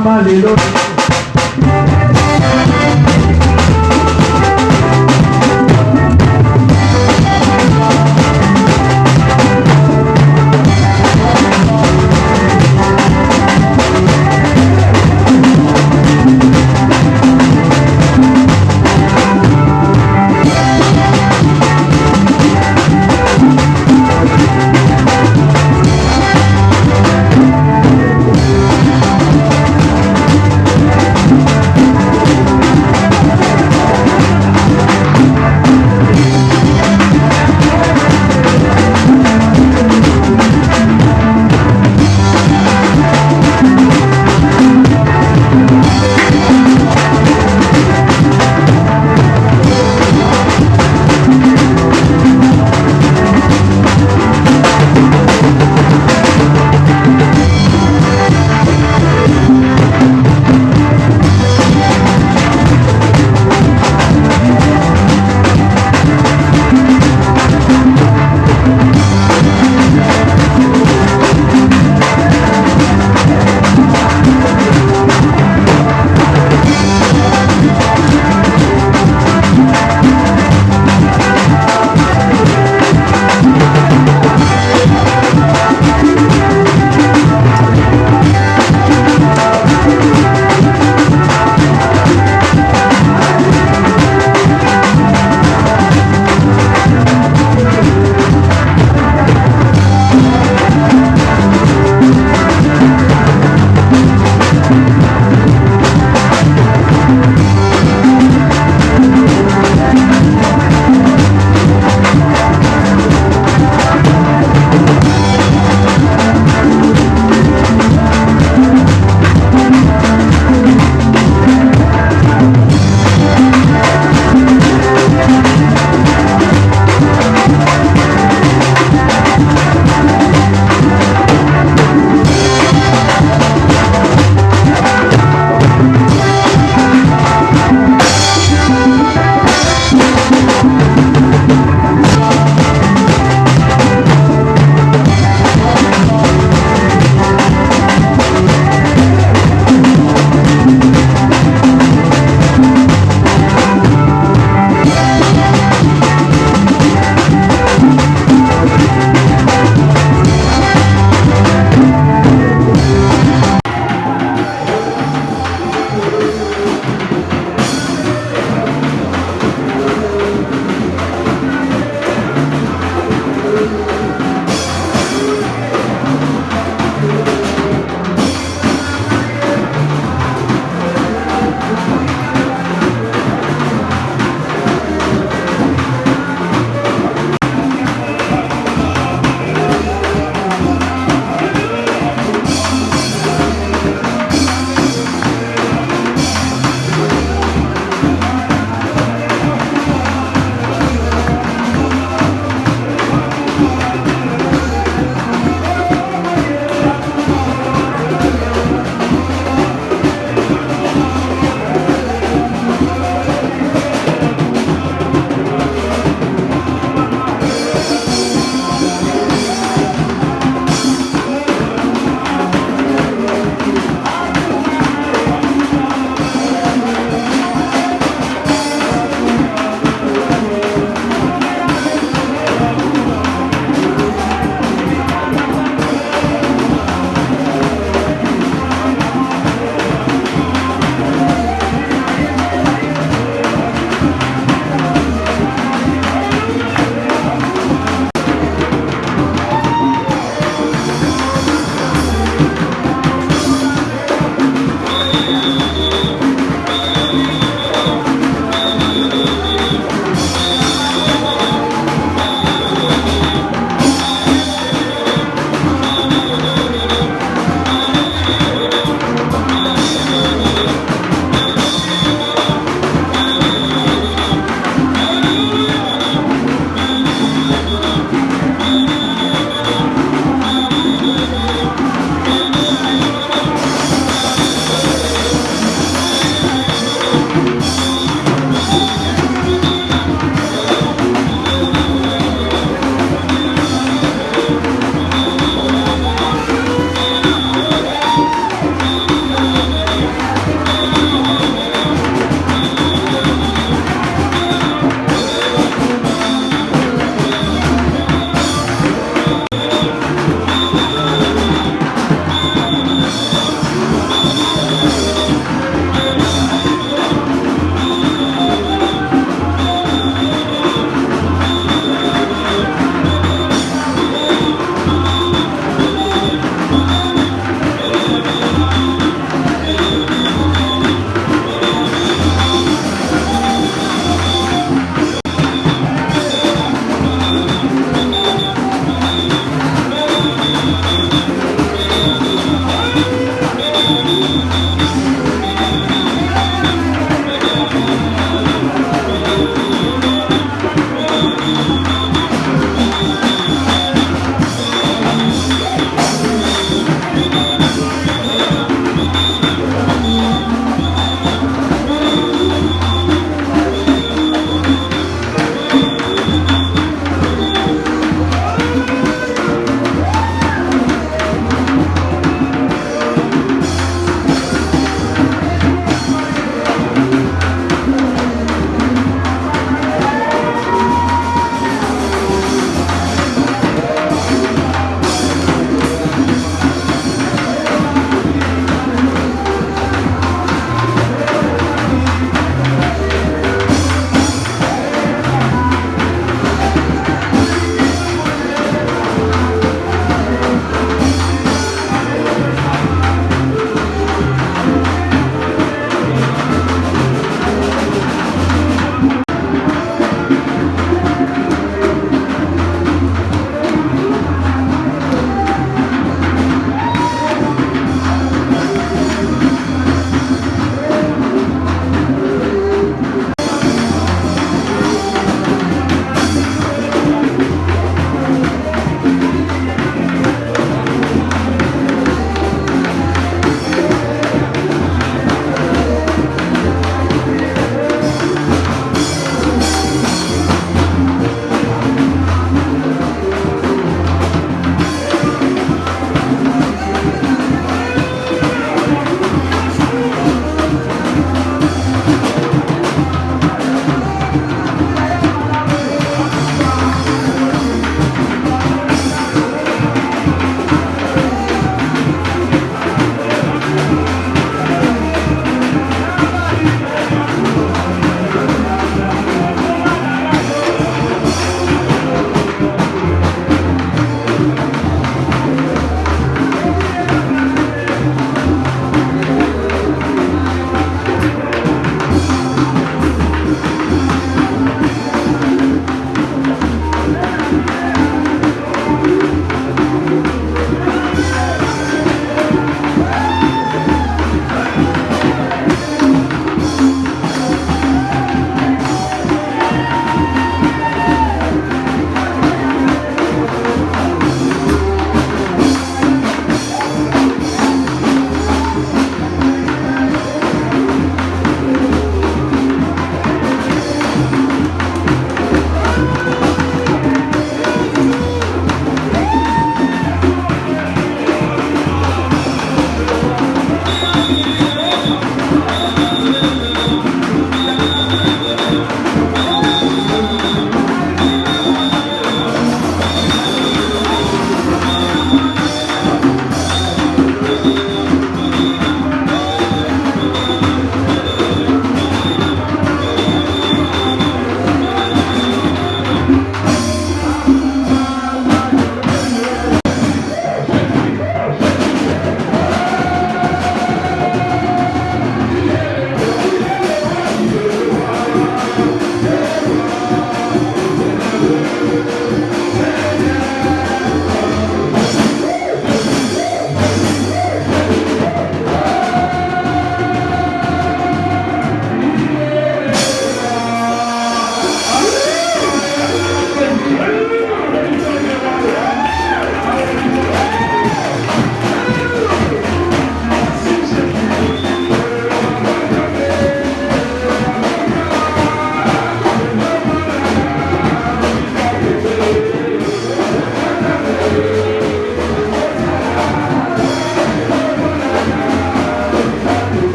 mama lelo.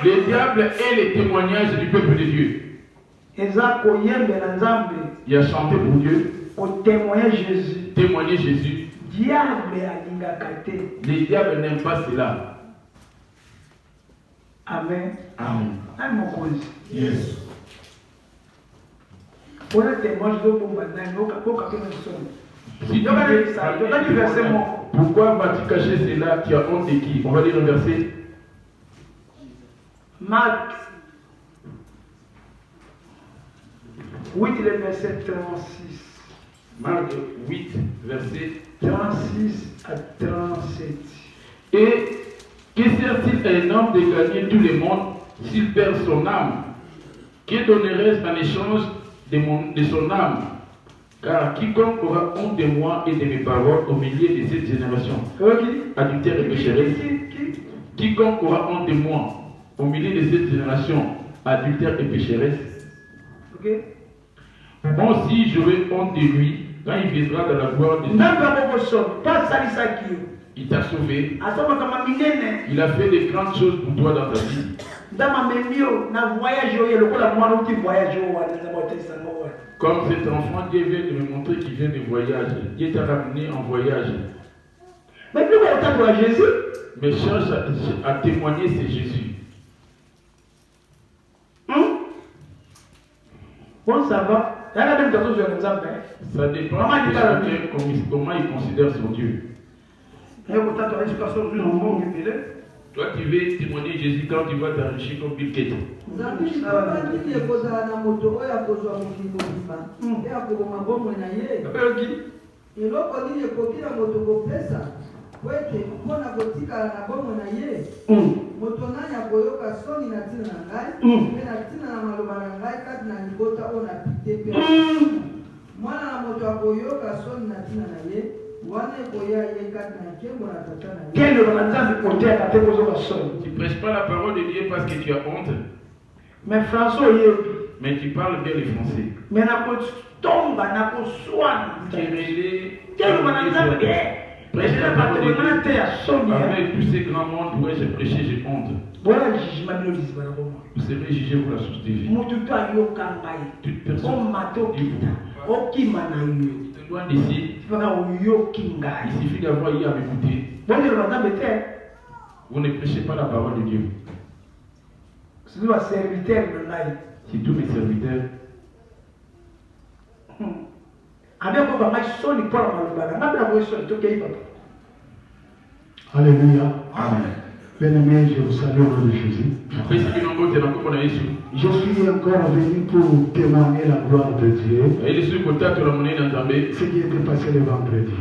Le diable est les témoignages du peuple de Dieu. Il a chanté pour Dieu. Pour témoigner Jésus. Témoigner Jésus. Diable alingakate. Les diables n'aiment pas cela. Amen. Amen. Amen. Yes. Pour le témoignage de pourquoi vas-tu cacher cela qui a honte de qui? On va lire le verset. Marc 8, le verset 36. Marc 8, verset 36 à 37. Et que sert-il à un homme de gagner tout le monde s'il perd son âme? Que donnerait-ce en échange de son âme? Car quiconque aura honte de moi et de mes paroles au milieu de cette génération, adultère et pécheresse, quiconque aura honte de moi au milieu de cette génération, adultère et pécheresse, moi aussi j'aurai honte de lui quand il viendra dans la gloire de Dieu. Il t'a sauvé. Il a fait de grandes choses pour toi dans ta vie. Comme cet enfant, Dieu vient de me montrer qu'il vient de voyage. Dieu t'a ramené en voyage. Mais cherche à témoigner, c'est Jésus. Bon, ça va. Ça dépend de chacun comment il considère son Dieu. Toi, tu veux témoigner Jésus quand tu vas t'enrichir comme Bill Gates. Tu ne prêches pas la parole de Dieu parce que tu as honte. Mais François, mais tu parles bien le français. Mais avec tous ces grands mondes, où j'ai prêché, j'ai honte. Vous serez jugé pour la source de vie. Toute personne loin d'ici, il suffit d'avoir eu à m'écouter. Vous ne prêchez pas la parole de Dieu. C'est tous mes serviteurs. Alléluia. Amen. Bien-aimé, je vous salue au nom de Jésus. Je suis encore venu pour témoigner la gloire de Dieu. Ce qui était passé le vendredi.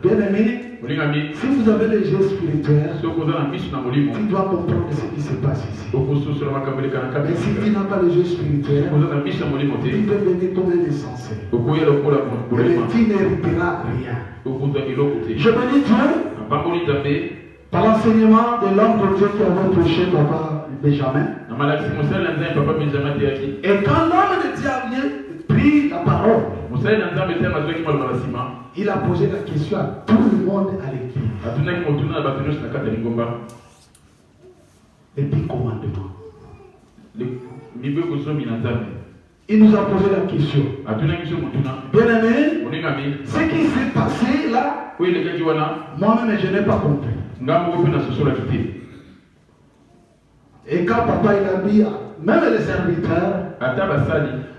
Bien-aimé, si vous avez les yeux spirituels, tu dois comprendre ce qui se passe ici. Mais si tu n'as pas les yeux spirituels, tu peux venir comme un insensé. Mais tu n'hériteras rien. Je bénis Dieu par l'enseignement de l'homme de Dieu qui avait prêché Papa Benjamin. Et quand l'homme de Dieu a pris la parole, il a posé la question à tout le monde à l'église. Les 10 commandements. Il nous a posé la question. Bien-aimé, ce qui s'est passé là, moi-même je n'ai pas compris. Et quand papa il a dit, même les serviteurs,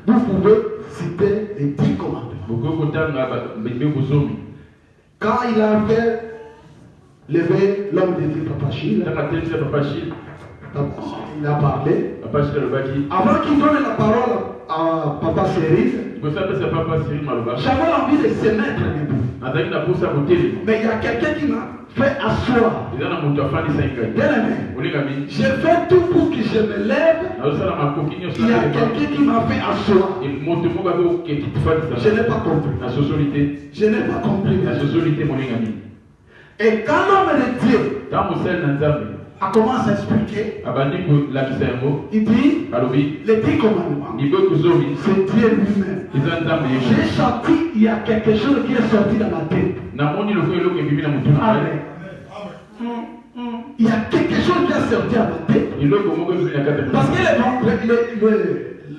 vous pouvez citer les 10 commandements. Quand il a fait lever l'homme de Dieu, Papa Chil, il a parlé. Avant qu'il donne la parole à Papa Cyril, j'avais envie de se mettre debout. Mais il y a quelqu'un qui m'a fait asseoir. Bien-aimé, j'ai fait tout pour que je me lève. Il y a quelqu'un qui m'a fait asseoir. Je n'ai pas compris. Je n'ai pas compris. Et quand l'homme de Dieu a commencé à expliquer, il dit, les 10 commandements, c'est Dieu lui-même. J'ai senti, il y a quelque chose qui est sorti dans ma tête. Amen. Il y a quelque chose qui est sorti dans ma tête. Parce que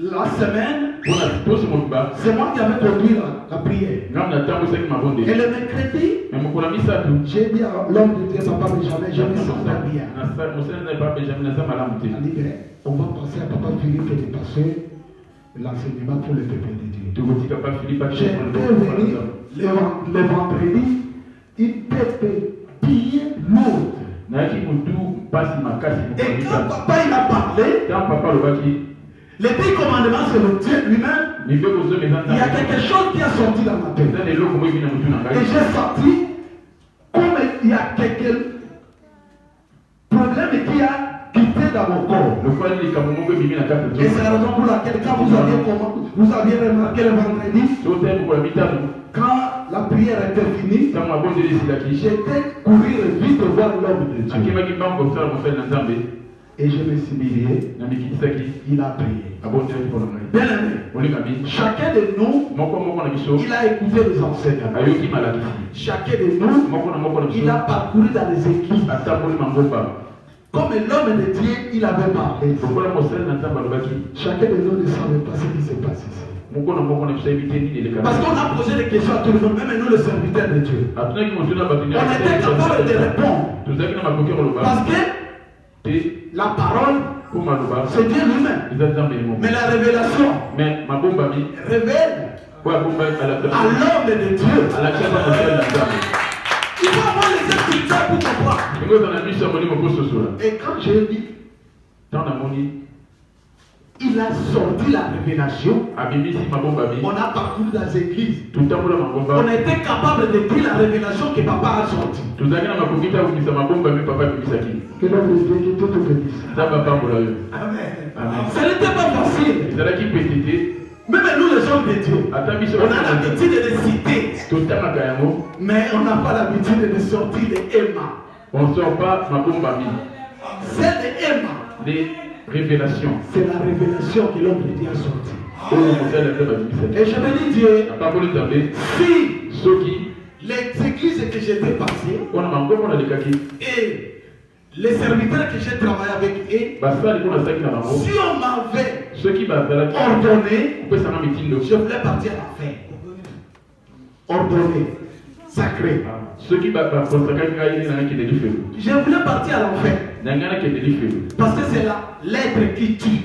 la semaine, c'est moi qui avais conduit la prière. Et le mercredi, j'ai dit à l'homme de Dieu, Papa Benjamin, je me sens pas bien. Il dit, on va passer à Papa Philippe et passer l'enseignement pour le peuple de Dieu. J'ai venu le vendredi, il était bien lourd. Et quand papa il a parlé, les 10 commandements c'est le Dieu lui-même. Il y a quelque chose qui a sorti dans ma tête. Et j'ai sorti comme il y a quelques problèmes qui a quitté dans mon corps. Et c'est la raison pour laquelle quand vous aviez remarqué le vendredi, quand la prière était finie, j'étais courir vite voir l'homme de Dieu. Et je me suis mis, il a prié. Bien aimé, chacun de nous, il a écouté les enseignements. Chacun de nous, il a parcouru dans les églises. Comme l'homme de Dieu, il avait parlé. Chacun de nous ne savait pas ce qui se passe ici. Parce qu'on a posé des questions à tout le monde, même nous, les serviteurs de Dieu. On était capable de répondre. Parce que la parole, c'est Dieu lui-même. Mais la révélation révèle à l'homme de Dieu. Il faut avoir les écritures pour comprendre. Et quand j'ai dit, il a sorti la révélation. On a parcouru dans les églises. On était capable de dire la révélation que papa a sortie. Que l'homme de Dieu qui tout bénisse. Amen. Ce n'était pas facile. Même nous les hommes de Dieu, on a l'habitude de les citer. Mais on n'a pas l'habitude de sortir les Emma. On ne sort pas ma bombe à c'est les Emma. Les révélations. C'est la révélation que l'homme de Dieu a sorti. Et je me dis Dieu, si les églises que j'étais passé et les serviteurs que j'ai travaillé avec eux, si on m'avait ordonné, je voulais partir à la fin. Ordonné, sacré. Je voulais partir à l'enfer. Parce que c'est la lettre qui tue.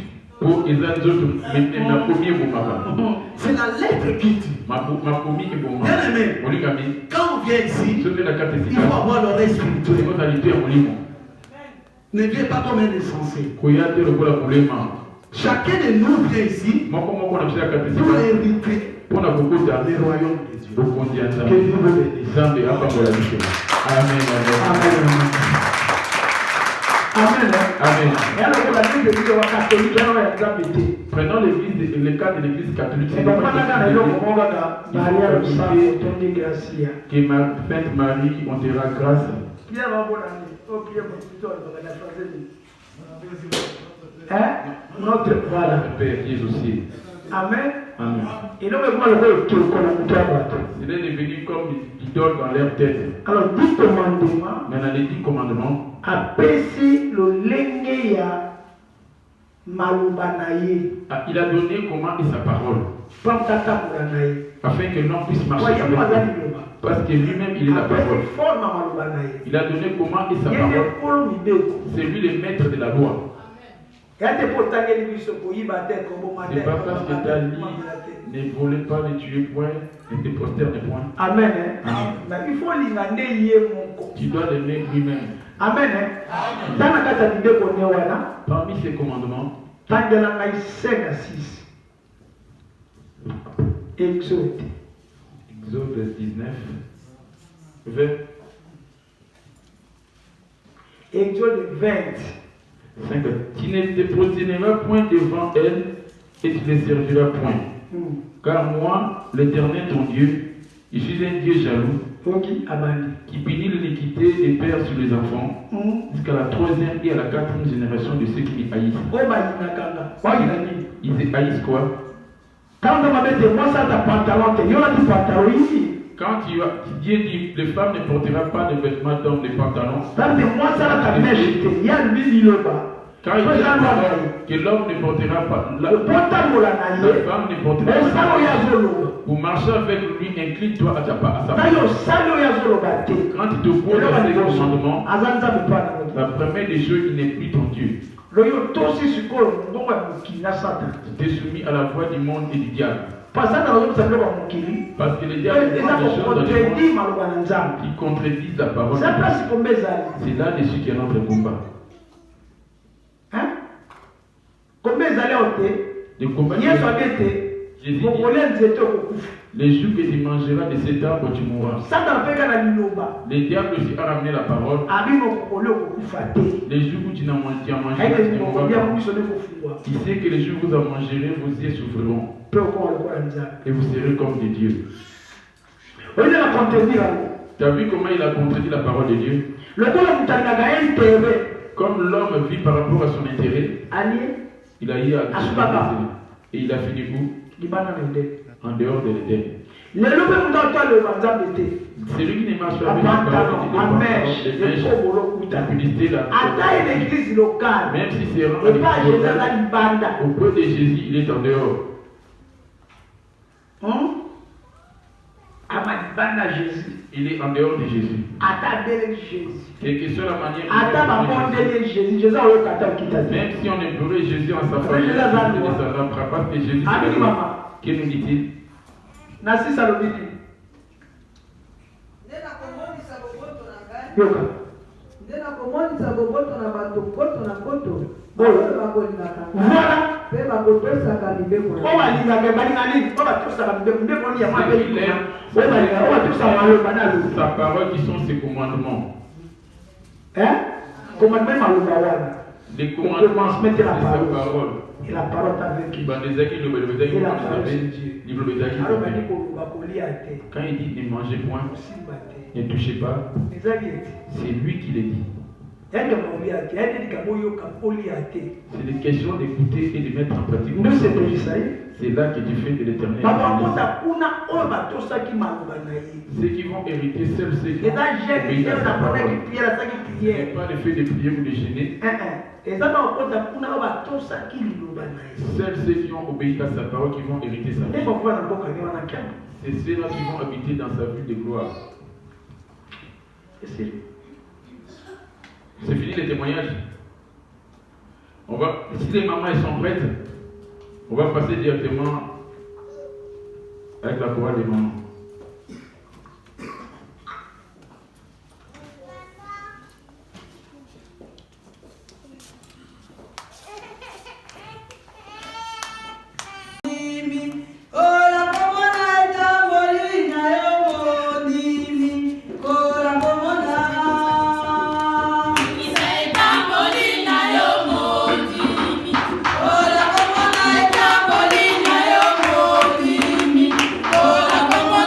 C'est la lettre qui tue. Bien aimé, quand on vient ici, il faut avoir l'oreille spirituelle. Ne viens pas comme un insensé. Chacun de nous vient ici pour hériter le royaume de Dieu. Que Dieu vous bénisse. Amen. Amen. Amen. Amen. Et alors, la Bible dit que les catholiques ont été. Prenons le cas de l'église catholique. C'est pas que ma Sainte Marie, on dira grâce. Notre voilà. Père qui est aussi. Amen. Amen. Et nous, le il est devenu comme l'idole dans leur tête. Alors, 10 commandements. Maintenant, les 10 commandements. Apesi le lenge ya malubanaye. Il a donné comment est sa parole. Afin que l'homme puisse marcher avec lui. Parce que lui-même, il est la parole. Il a donné comment est sa parole. C'est lui le maître de la loi. C'est pas parce que tu as dit ne volez pas, ne tuez point, ne te prosterne point. Amen. Mais il faut l'inander tu dois l'aimer lui-même. Amen. Parmi ces commandements, 5 à 6. Exode 19, 20. Exode 20. 5. Tu ne te prosterneras point devant elle et tu ne serviras point. Car moi, l'Éternel ton Dieu, je suis un Dieu jaloux qui punit l'iniquité des pères sur les enfants jusqu'à la 3e et à la 4e génération de ceux qui les haïssent. Ils haïssent quoi? Quand Dieu dit, les femmes ne porteront pas de vêtements d'hommes, de pantalons. Quand il dit que l'homme ne portera pas, la femme ne portera pas. Pour marcher avec lui, incline-toi à sa part. Quand il te pose ces commandements, la première des choses, il n'est plus ton Dieu. Tu t'es soumis à la voix du monde et du diable. Parce que le diable fait des choses dans le monde qui contredisent la parole. C'est là-dessus qu'il y a notre combat. Le combat Jésus dit, les jours que tu mangeras de cet arbre, tu mourras. Le diable aussi a ramené la parole. Les jours où tu n'as mangé, tu ne mourras pas. Il sait que les jours où vous en mangerez, vos yeux souffriront. Et vous serez comme des dieux. Tu as vu comment il a contredit la parole de Dieu? Comme l'homme vit par rapport à son intérêt, il a eu à et il a fini où? En dehors de l'Éden. Celui qui ne marche pas avec la parole même si c'est auprès de Jésus, il est en dehors. Il est en dehors de Jésus. Quelle que soit la manière même si on implorait Jésus en sa famille, il ne descendra pas parce que Jésus c'est le roi. Que nous dit-il? Sa parole qui sont ses commandements. Les commandements, c'est sa parole. Et la parole avec lui. Quand il dit ne mangez point, ne touchez pas, c'est lui qui le dit. C'est une question d'écouter et de mettre en pratique. C'est là que tu fais de l'éternel. Ceux qui vont hériter, seuls ceux qui vont obéir à sa parole. Ce n'est pas le fait de prier ou de gêner. Seuls ceux qui ont obéi à sa parole qui vont hériter sa vie. C'est ceux-là qui vont habiter dans sa ville de gloire. C'est fini les témoignages. Si les mamans elles sont prêtes, on va passer directement avec la chorale des mamans. Come on.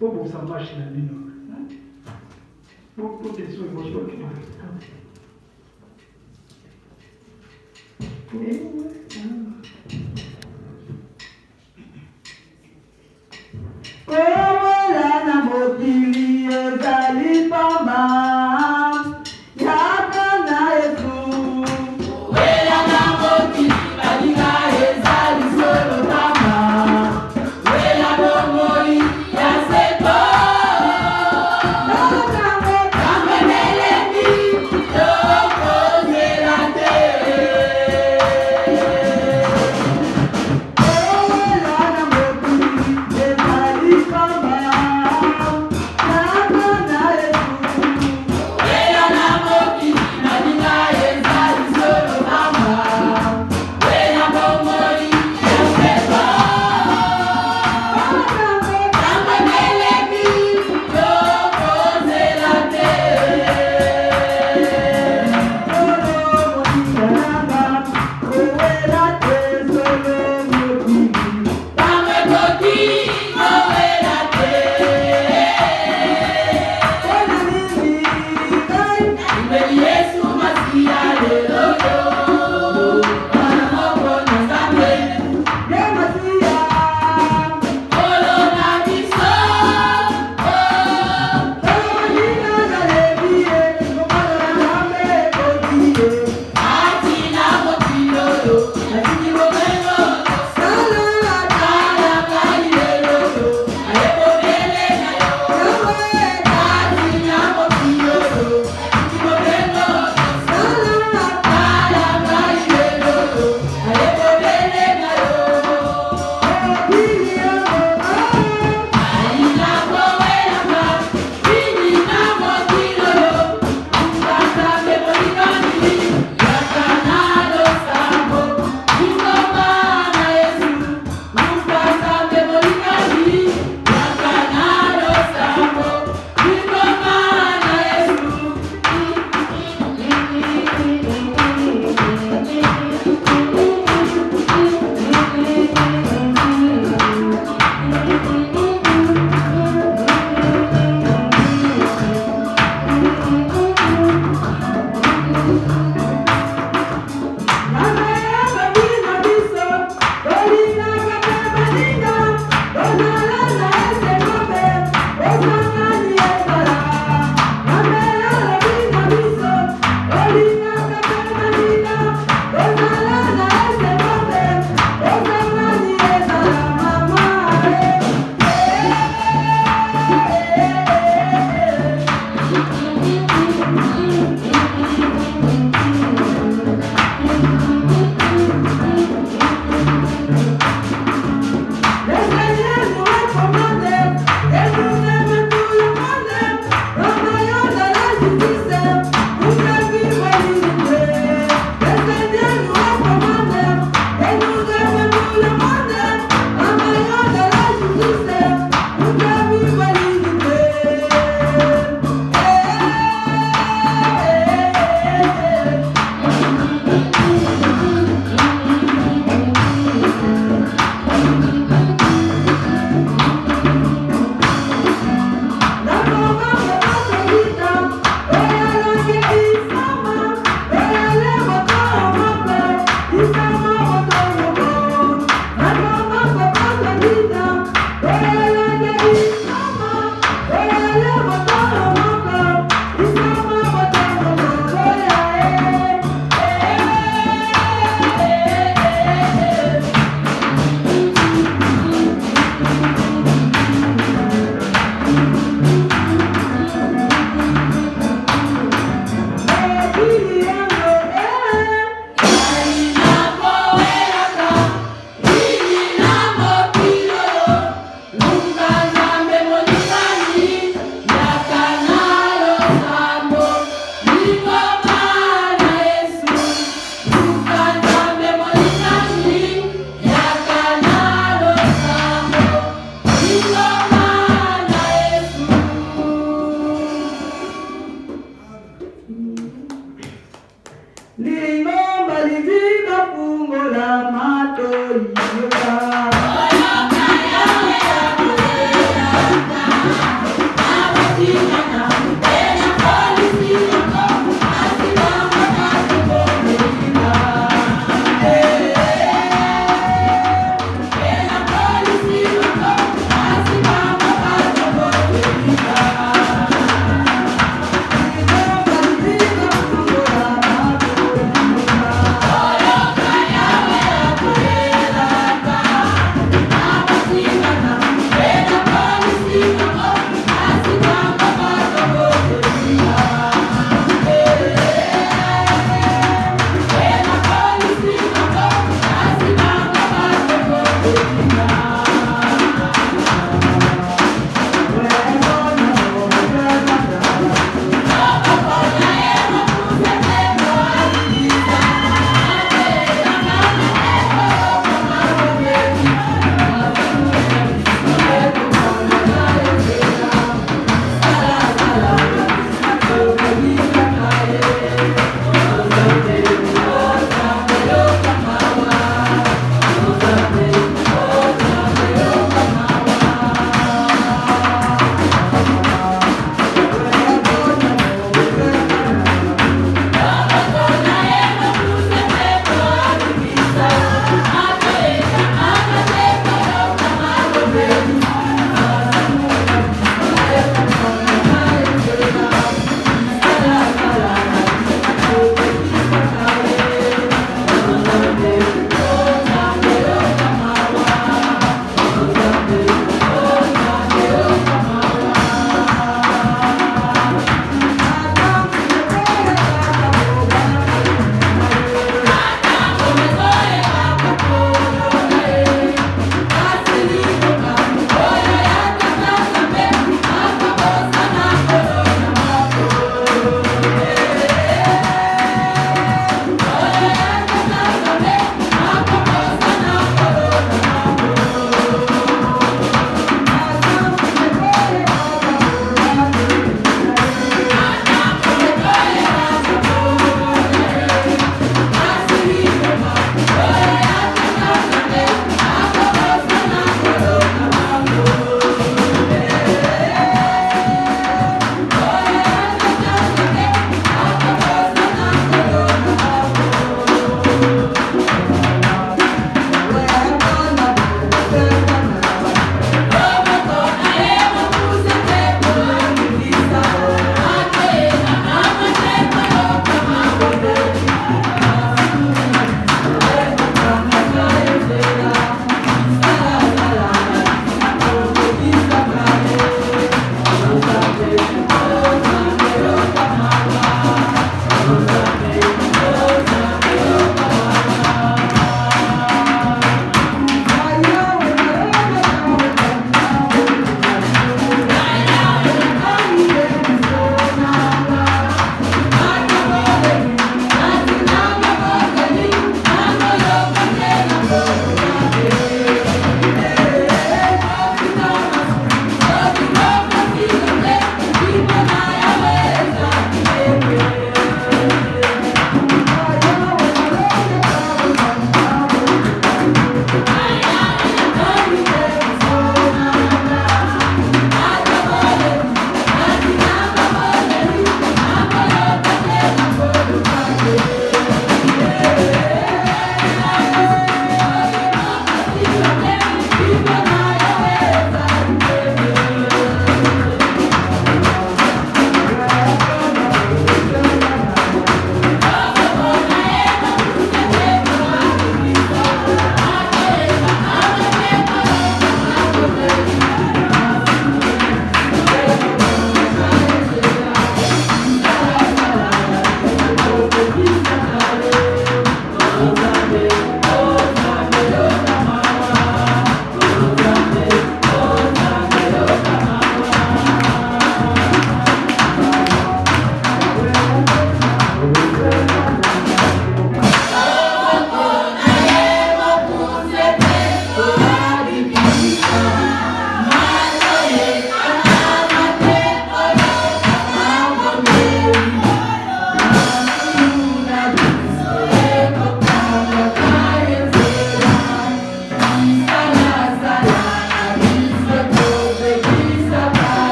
Pour ça marche dans le pour des soins émotionnels. Ola na mokili ezali pamba yakana etu. Ola na mokili balinga ezali solo pamba. Ola bomoi ya seto. Lokango kamemelemi lokozela te.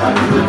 Thank you.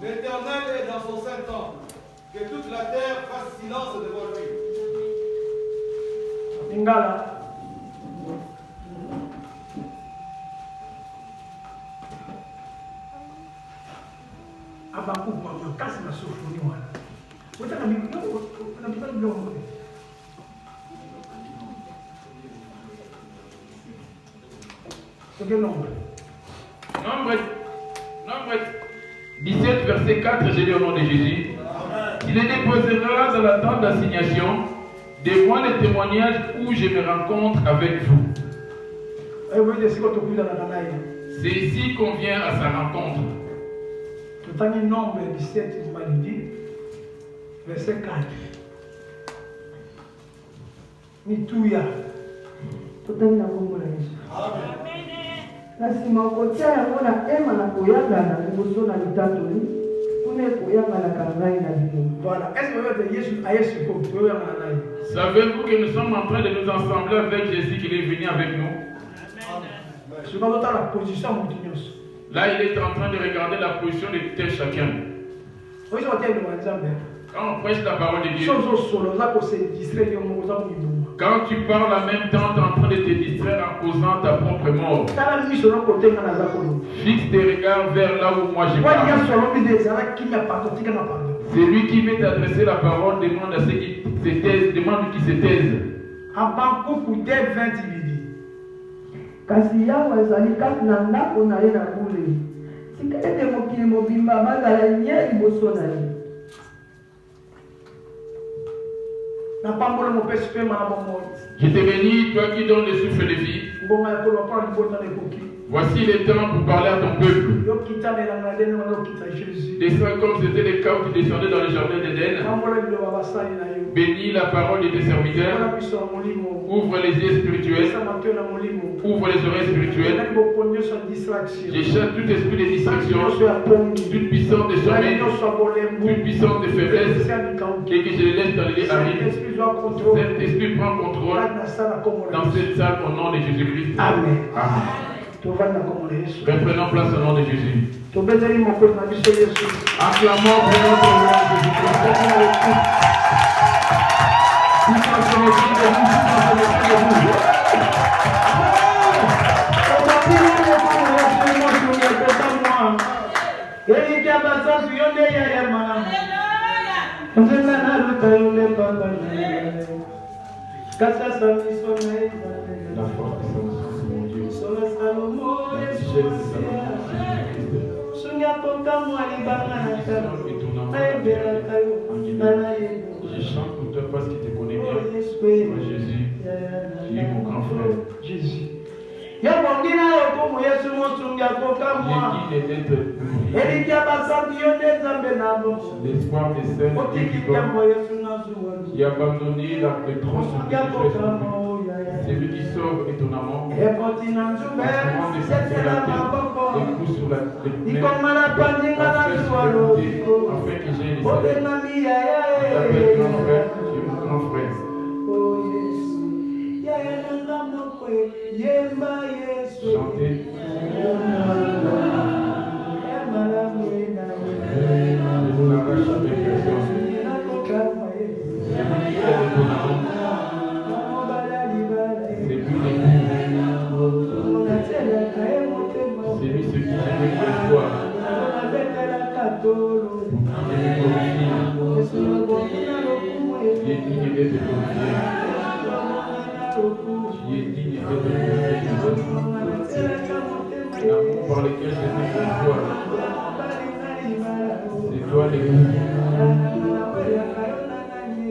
L'Éternel est dans son saint temple. Que toute la terre fasse silence devant lui. Ingala. Abakupa makasi na sufuri wana. Wotaka ni unapita mdomo. Quel nombre? Nombre 17, verset 4, j'ai dit au nom de Jésus. Il les déposera dans la tente d'assignation, devant les témoignages où je me rencontre avec vous. C'est ici qu'on vient à sa rencontre. Nombre 17, vous m'avez dit, verset 4. Nituya. Nasima kotia yango na ema na koyangana liboso na litatoli kuna koyangana kangai na bino. Voilà. Est-ce que vous avez Jésus à Yesu ko koyangana naye? Savez-vous que nous sommes en train de nous assembler avec Jésus qui est venu avec nous? C'est pas la position montignos. Là, il est en train de regarder la position de tout chacun. Oui, je vais dire le quand on prêche la parole de Dieu, quand tu parles en même temps, tu es en train de te distraire en causant ta propre mort. Fixe tes regards vers là où moi je parle. Celui qui veut t'adresser la parole demande à ceux qui se taisent, demande qu'ils se taisent. Habakkuk 2:20 bibi. Kasi yawe ezali kati na ndako na ye na bule. Tika ete mokili mobimba bazala nye liboso na ye. Je te bénis, toi qui donnes le souffle de vie. Voici le temps pour parler à ton peuple. Descends comme c'était le cas où tu descendais dans le jardin d'Éden. Bénis la parole de tes serviteurs. Ouvre les yeux spirituels. Ouvre les oreilles spirituelles. J'échappe tout esprit de distraction, toute puissance de sommeil, toute puissance de faiblesse, et que je les laisse dans les lieux arides. Cet esprit prend contrôle dans cette salle au nom de Jésus-Christ. Amen. Reprenons place au nom de Jésus. Acclamons pour notre Lord Jésus-Christ. La force de mon Dieu. Je chante pour toi parce qu'il te connaît bien. Moi, Jésus, tu es mon grand frère. Jésus. L'espoir des saints qui a abandonné le trône sur c'est lui qui sauve étonnamment. Les coups sur la afin que j'ai les mon frère, tu es mon grand frère. Chantez. Je vous l'arrache avec c'est lui c'est lui ce qui j'aime l'espoir. Tu es digne d'être glorifié. Tu es digne d'être glorifié. L'amour par lequel je t'aime toi. C'est toi l'époux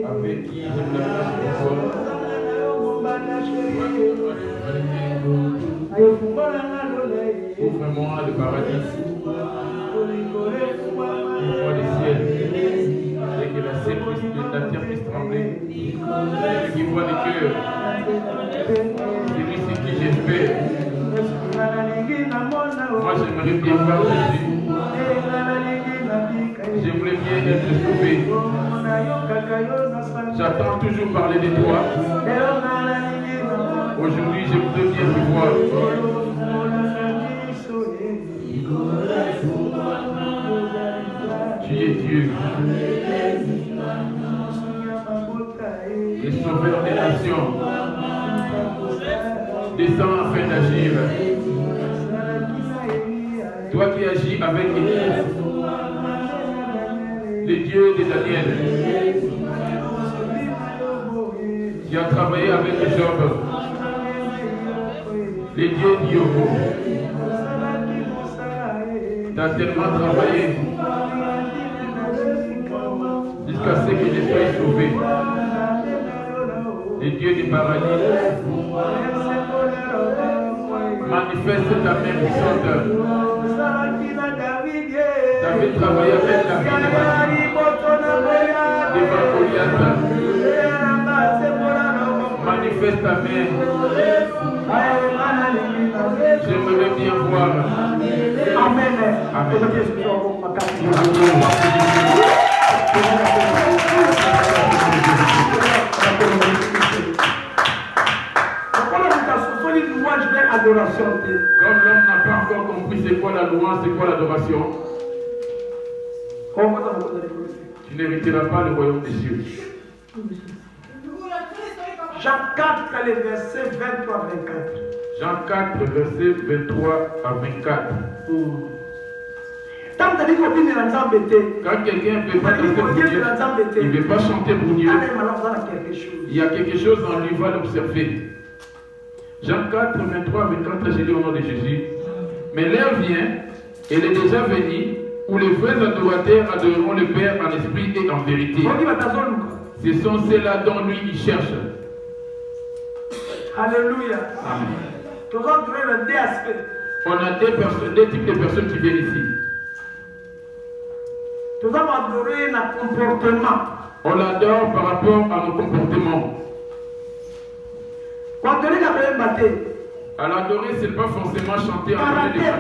avec qui j'aime la place pour toi. Ouvre-moi le paradis. Ouvre-moi le ciel. Et que la terre puisse trembler. Celui qui voit les cœurs. Celui sur qui j'espère. Moi j'aimerais bien voir Jésus. J'aimerais bien être sauvé. J'attends toujours parler de toi. Aujourd'hui, je voudrais bien te voir. Tu es Dieu. Le sauveur des nations. Descends afin d'agir. Toi qui agis avec Élie, le Dieu de Daniel, qui a travaillé avec Job, le Dieu d'Yobo, tu as tellement travaillé jusqu'à ce que je sois sauvé. Le Dieu du paradis, manifeste ta main puissante. Tu avais travaillé avec David devant Goliath. Manifeste ta main. J'aimerais bien voir. Amen. Amen. Comme l'homme n'a pas encore compris c'est quoi la louange, c'est quoi l'adoration, tu n'hériteras pas le royaume des cieux. Jean 4, les versets 23 à 24. Jean 4, versets 23 à 24. Tant Quand quelqu'un ne veut pas chanter pour Dieu, il ne veut pas chanter pour Dieu, il y a quelque chose en lui, va l'observer. Jean 4, 23, 24, j'ai dit au nom de Jésus. Mais l'heure vient, elle est déjà venue, où les vrais adorateurs adoreront le Père en esprit et en vérité. Ce sont ceux-là dont lui il cherche. Alléluia. Amen. On a deux types de personnes qui viennent ici. On l'adore par rapport à nos comportements. À l'adorer, ce n'est pas forcément chanter en train de chanter.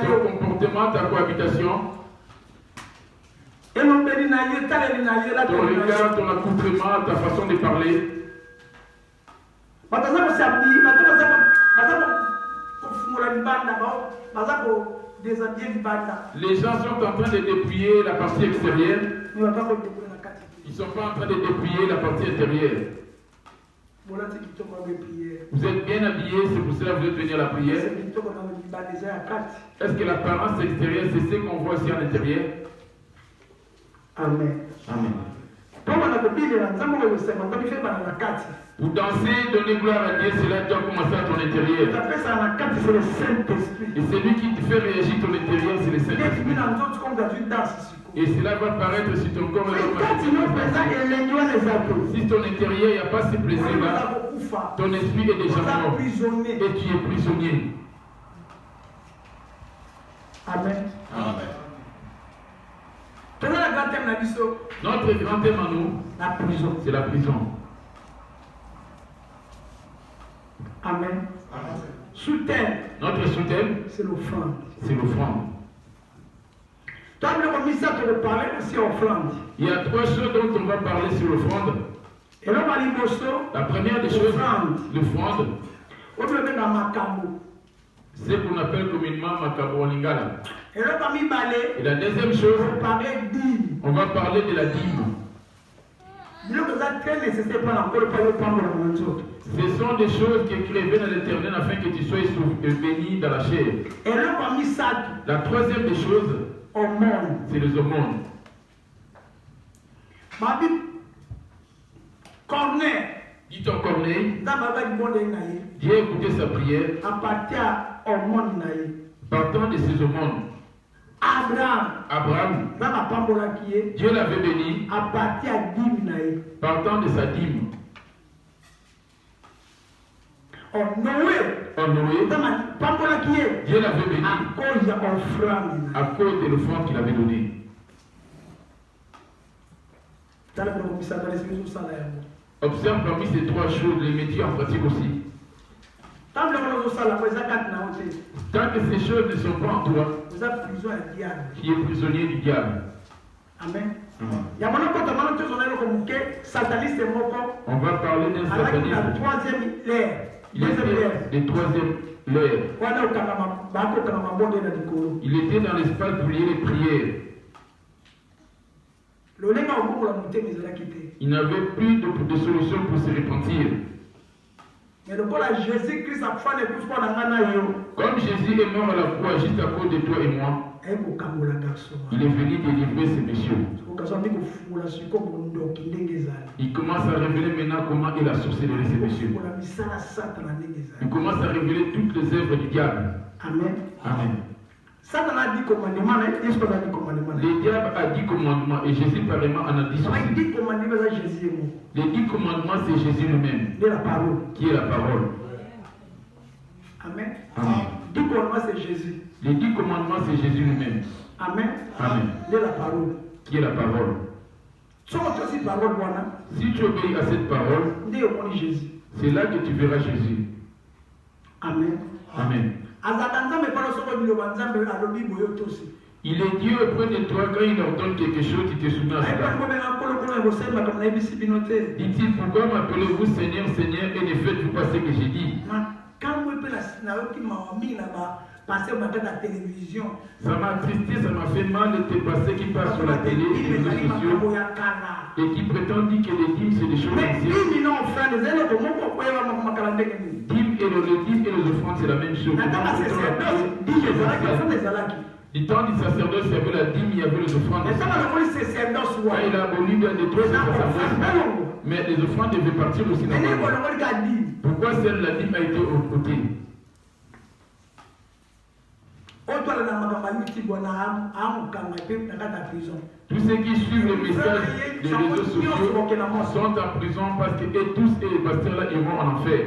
Ton comportement, ta cohabitation, ton regard, ton accoutrement, ta façon de parler. Les gens sont en train de dépouiller la partie extérieure. Ils ne sont pas en train de dépouiller la partie intérieure. Vous êtes bien habillés, c'est pour cela que vous êtes venus à la prière. Est-ce que l'apparence extérieure, c'est ce qu'on voit aussi à l'intérieur? Amen. Amen. Vous dansez, donnez gloire à Dieu, cela doit commencer à ton intérieur. Et celui qui te fait réagir ton intérieur, c'est le Saint-Esprit. Et cela va paraître sur ton corps. Si ton intérieur, il n'y a pas ce plaisir-là, ton esprit est déjà mort. Et tu es prisonnier. Amen. Amen. Notre grand thème à nous, la prison. C'est la prison. Amen. Sous-thème. Notre sous-thème, c'est l'offrande. C'est l'offrande. Il y a trois choses dont on va parler sur l'offrande. La première des choses, l'offrande. C'est ce qu'on appelle communément Makabo Lingala. Et la deuxième chose, on va parler de la dîme. Ce sont des choses qui écrivaient dans l'Éternel afin que tu sois béni dans la chair. La troisième des choses, c'est les aumônes. Dit en Corneille, Dieu a écouté sa prière partant de ses aumônes. Abraham, Dieu l'avait béni partant de sa dîme. En Noé, Dieu l'avait béni à cause de l'offrande qu'il avait donnée. Observe parmi ces trois choses les métiers en pratique aussi. Tant que ces choses ne sont pas en toi, qui est prisonnier du diable. Amen. On va parler d'un satanisme. Il était des troisième l'air. Il était dans l'espace pour lier les prières. Il n'avait plus de solution pour se repentir. Comme Jésus est mort à la croix juste à cause de toi et moi, il est venu délivrer ces messieurs. Il commence à révéler maintenant comment il a sorcellerie ces messieurs. Il commence à révéler toutes les œuvres du diable. Amen. Amen. Satan a dit commandement, le diable a dit commandement et Jésus pareillement en a dit ceci. Les 10 commandements, c'est Jésus lui-même qui est la parole. Amen. Amen. 10 commandements, c'est Jésus. Les 10 commandements, c'est Jésus lui-même. Amen. Amen. De la parole. Qui est la parole. Si tu obéis à cette parole, c'est là que tu verras Jésus. Amen. Amen. Il est Dieu auprès de toi quand il ordonne quelque chose, tu te souviens à cela. Dit-il, pourquoi m'appelez-vous Seigneur, Seigneur, et ne faites-vous pas ce que j'ai dit? Ça m'a attristé, ça m'a fait mal de tes passés qui passent sur la télé et les réseaux sociaux et qui prétendent dire que les dîmes c'est des choses anciennes. Dîmes et les offrandes c'est la même chose. Du temps du sacerdoce, il y avait la dîme, il y avait les offrandes. Mais ça, on a c'est sacerdoce. Quand il a aboli de détruire le sacerdoce, mais les offrandes devaient partir aussi dans le monde. Pourquoi celle la dîme a été ôtée? Tous ceux qui suivent le message des réseaux sociaux sont en prison parce que et tous et les pasteurs là iront en enfer.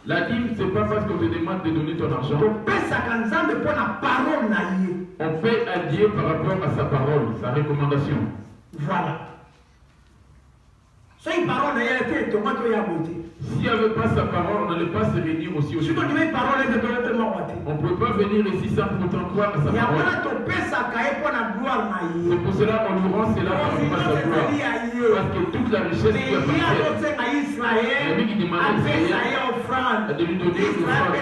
La dîme, c'est pas parce qu'on te demande de donner ton argent. On paie à Dieu par rapport à sa parole, sa recommandation. Voilà. S'il n'y avait pas sa parole, on n'allait pas se réunir aussi aujourd'hui. On ne peut pas venir ici sans pour autant croire à sa parole. C'est pour cela qu'on lui rend cela par rapport à sa gloire. Parce que toute la richesse qui appartient, il qui demandait à Israël de lui donner l'offrande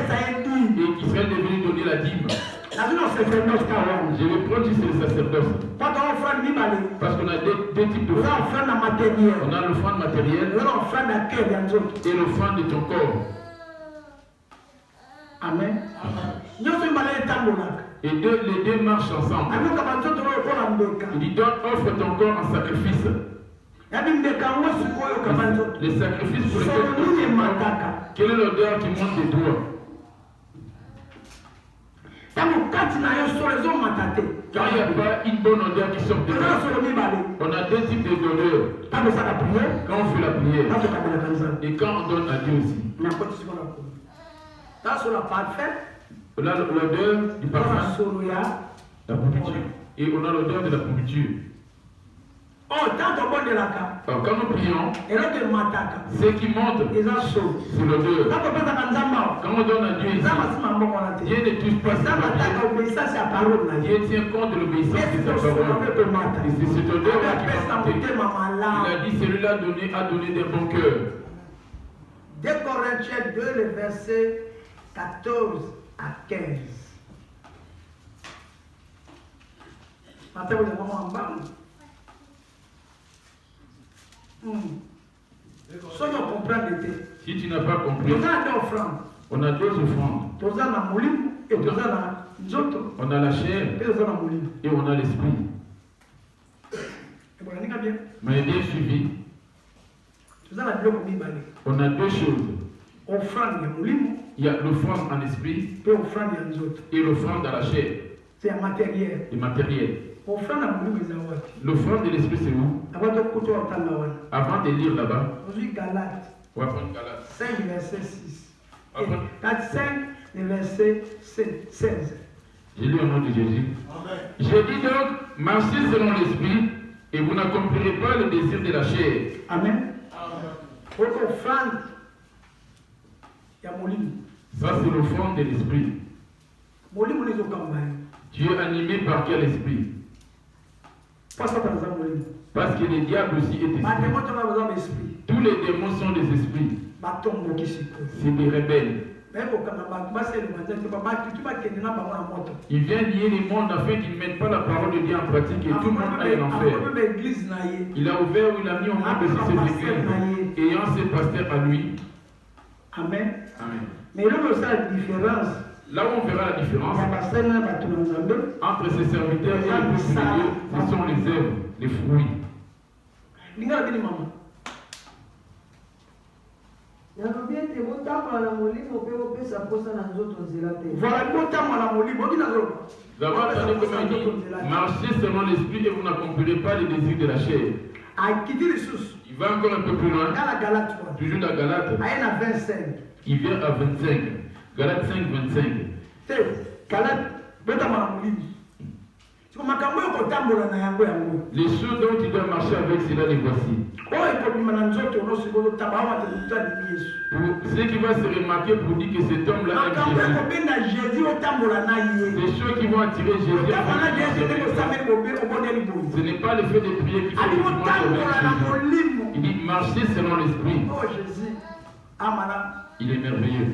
et qu'Israël devait lui donner la dîme. Je vais prendre ici le sacerdoce. Parce qu'on a deux types d'offrandes. On a l'offrande matérielle et l'offrande de ton corps. Amen. Et les deux marchent ensemble. Il dit donc offre ton corps en sacrifice. Les sacrifices pour lesquels quelle est l'odeur qui monte des doigts? Quand il n'y a pas une bonne odeur qui sort de toi, on a deux types d'odeurs. Quand on fait la prière et quand on donne à Dieu aussi. On a l'odeur du parfum, la pourriture. Et on a l'odeur de la pourriture. Quand nous prions, ce qui monte, c'est l'odeur. Quand on donne à Dieu ici, Dieu ne touche pas sa parole. Dieu tient compte de l'obéissance de sa parole. Et c'est cette odeur-là qui va monter. Il a dit celui-là a donné des bons cœurs. 2 Corinthiens 2, le verset 14 à 15. Maintenant, vous avez en bas. Si tu n'as pas compris, on a deux offrandes. On a la chair et on a l'esprit. Mais bien suivi, on a deux choses. Il y a l'offrande en esprit et l'offrande à la chair. C'est matériel. Le matériel. L'offrande de l'esprit, c'est où? Avant de lire là-bas, on va prendre Galates 5, verset 6. 4, 5, verset 16. J'ai lu au nom de Jésus. J'ai dit donc, marchez selon l'esprit et vous n'accomplirez pas le désir de la chair. Amen. Ça, c'est l'offrande de l'esprit. Tu es animé par quel esprit? Parce que le diable aussi est esprit. Tous les démons sont des esprits. C'est des rebelles. Il vient lier les mondes afin qu'ils ne mettent pas la parole de Dieu en pratique et tout le monde aille en enfer. Il a ouvert ou il a mis au monde de ses églises, ayant ses pasteurs à lui. Amen. Amen. Mais là, on a la différence. Là où on verra la différence entre ses serviteurs et les peuple de Dieu, ce sont les œuvres, les fruits. Voilà, vous avez entendu comment il dit, marchez selon l'esprit et vous n'accomplirez pas les désirs de la chair. Il va encore un peu plus loin, toujours dans Galates, il vient à 25. Galates 5, 25. Les choses dont tu dois marcher avec cela, les voici. Pour ceux qui vont se remarquer pour dire que cet homme-là aime Jésus. Les choses qui vont attirer Jésus. Ce n'est pas le fait de prier qui fait que tu marches avec Jésus. Il dit marcher selon l'esprit. Il est merveilleux.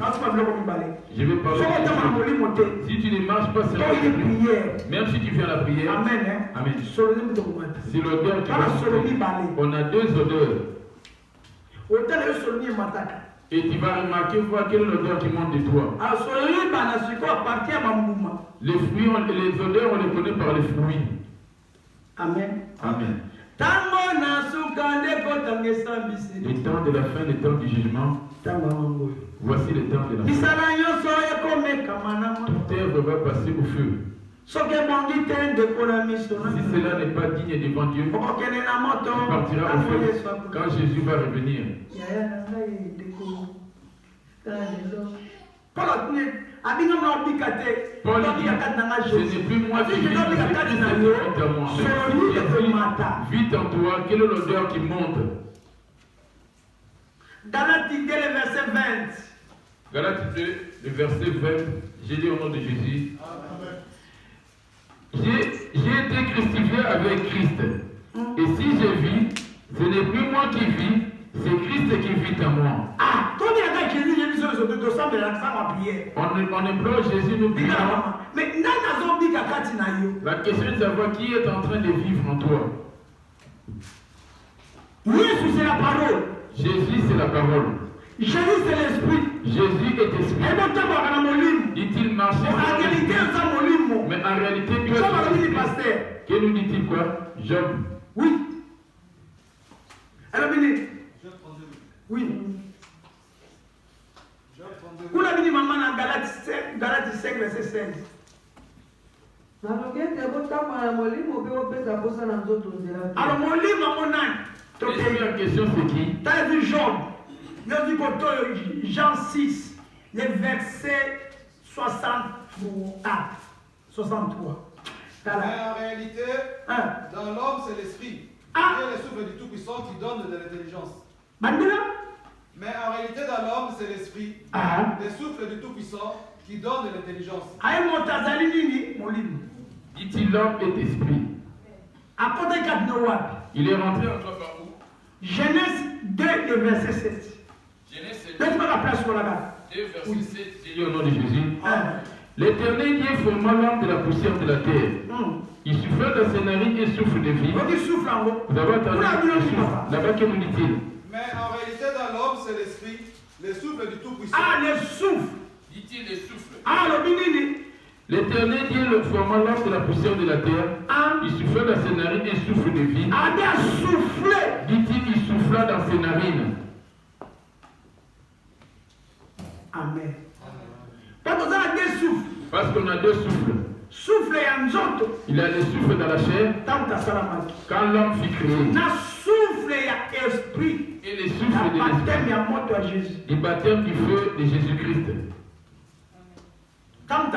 Je vais parler de Dieu. Si tu ne marches pas selon l'esprit, même si tu fais la prière, Amen. C'est l'odeur qui va monter. On a deux odeurs. Et tu vas remarquer, voir quelle est l'odeur qui monte de toi. Les fruits, les odeurs, on les connaît par les fruits. Amen. Amen. Le temps de la fin, le temps du jugement. Voici le temps de la fin. Toute œuvre va passer au feu. Si cela n'est pas digne devant Dieu, tu partiras au feu quand Jésus va revenir. Paul dit, ce n'est plus moi qui vis, c'est Christ qui habite en moi. Vite en toi, quelle est l'odeur qui monte? Galates 2, le verset 20. Galates 2, le verset 20. J'ai dit au nom de Jésus. J'ai été crucifié avec Christ. Et si je vis, ce n'est plus moi qui vis, c'est Christ qui vit en moi. On implore Jésus nous prions. La question est de savoir qui est en train de vivre en toi. Jésus c'est la parole. Jésus c'est la parole. Jésus c'est l'esprit. Jésus est esprit. Dit-il marcher mais en réalité Dieu est esprit. Que nous dit-il quoi? Job. Oui. Alors oui. Vous l'avez dit maman dans Galates 5 verset 16. Alors première question c'est qui? Tu as vu Job. Jean 6, le verset 63. Mais en réalité, dans l'homme, c'est l'esprit. Et le souffle du Tout-Puissant qui donne de l'intelligence. Mais en réalité, dans l'homme, c'est l'esprit. Le souffle du Tout-Puissant qui donne de l'intelligence. Dit-il, l'homme est esprit. Il est rentré en toi par où? Genèse 2, le verset 7. Genèse 2, verset 7, j'ai dit au nom de Jésus. L'Éternel Dieu forma l'homme de la poussière de la terre. Il souffla dans ses narines et souffle de vie. Vous avez entendu le souffle. Là-bas, que nous dit-il? Mais en réalité, dans l'homme, c'est l'esprit, le souffle du Tout-Puissant. Le souffle. Dit-il le souffle. L'Éternel Dieu le forma l'homme de la poussière de la terre. Il souffla dans ses narines et souffle de vie. Dit-il, il souffla dans ses narines. Amen. Parce qu'on a deux souffles. Il a le souffle dans la chair quand l'homme fut créé. Et le souffle de l'esprit. Le baptême du feu de Jésus-Christ. Quand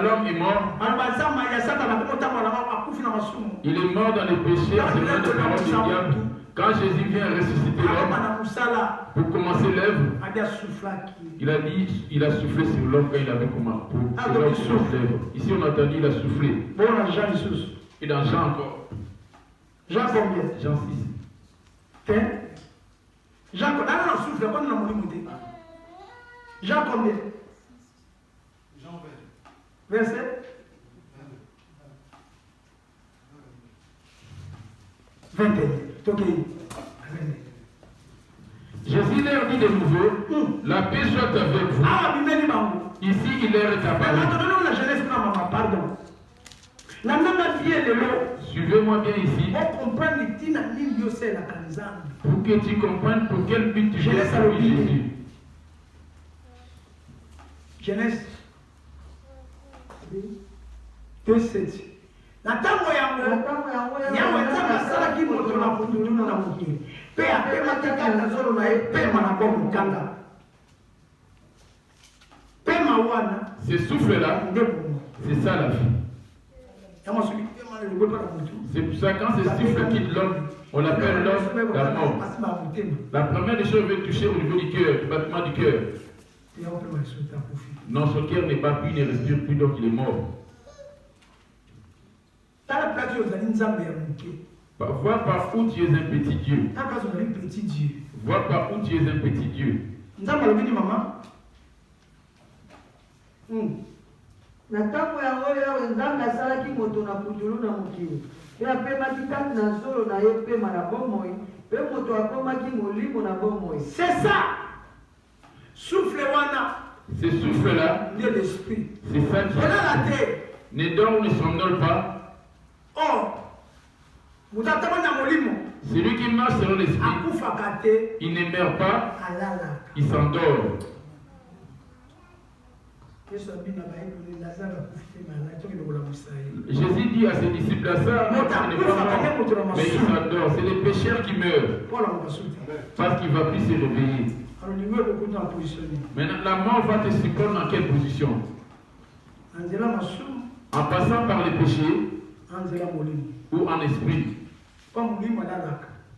l'homme est mort, il est mort dans les péchés selon les paroles du diable. Quand Jésus vient ressusciter l'homme pour commencer l'œuvre, il a dit, il a soufflé sur l'homme quand il avait commencé pour l'homme commence l'œuvre. Ici on a entendu, il a soufflé. Et dans Jean encore. Jean combien? Jean 6. Jean combien? Jean combien? Jean 20. Verset 21. Jésus leur dit de nouveau, la paix soit avec vous. Ici, il leur est apparu. Suivez-moi bien ici. Pour que tu comprennes pour quel but tu veux servir Jésus. Genèse 2:7. Ce souffle-là, c'est ça la vie. C'est pour ça quand ce souffle quitte l'homme, on l'appelle l'homme la mort. La première des choses veut toucher au niveau du cœur, du battement du cœur. Non, son cœur n'est pas plus, il ne respire plus, donc il est mort. Vois par où tu es un petit Dieu. Vois par où tu es un petit Dieu. Na ntango yango lelo Nzambe asalaki moto na putulu na mokili pe apemaki kati na zolo na ye pema na bomoi pe moto akomaki molimo na bomoi. C'est ça. Ce souffle-là, c'est ça qui ne dort ou ne somnole pas. Celui qui marche selon l'esprit, il ne meurt pas, il s'endort. Jésus dit à ses disciples ça, il n'est pas mort, mais il s'endort. C'est les pécheurs qui meurent parce qu'il ne va plus se réveiller. Maintenant, la mort va te surprendre dans quelle position? En passant par les péchés ou en esprit.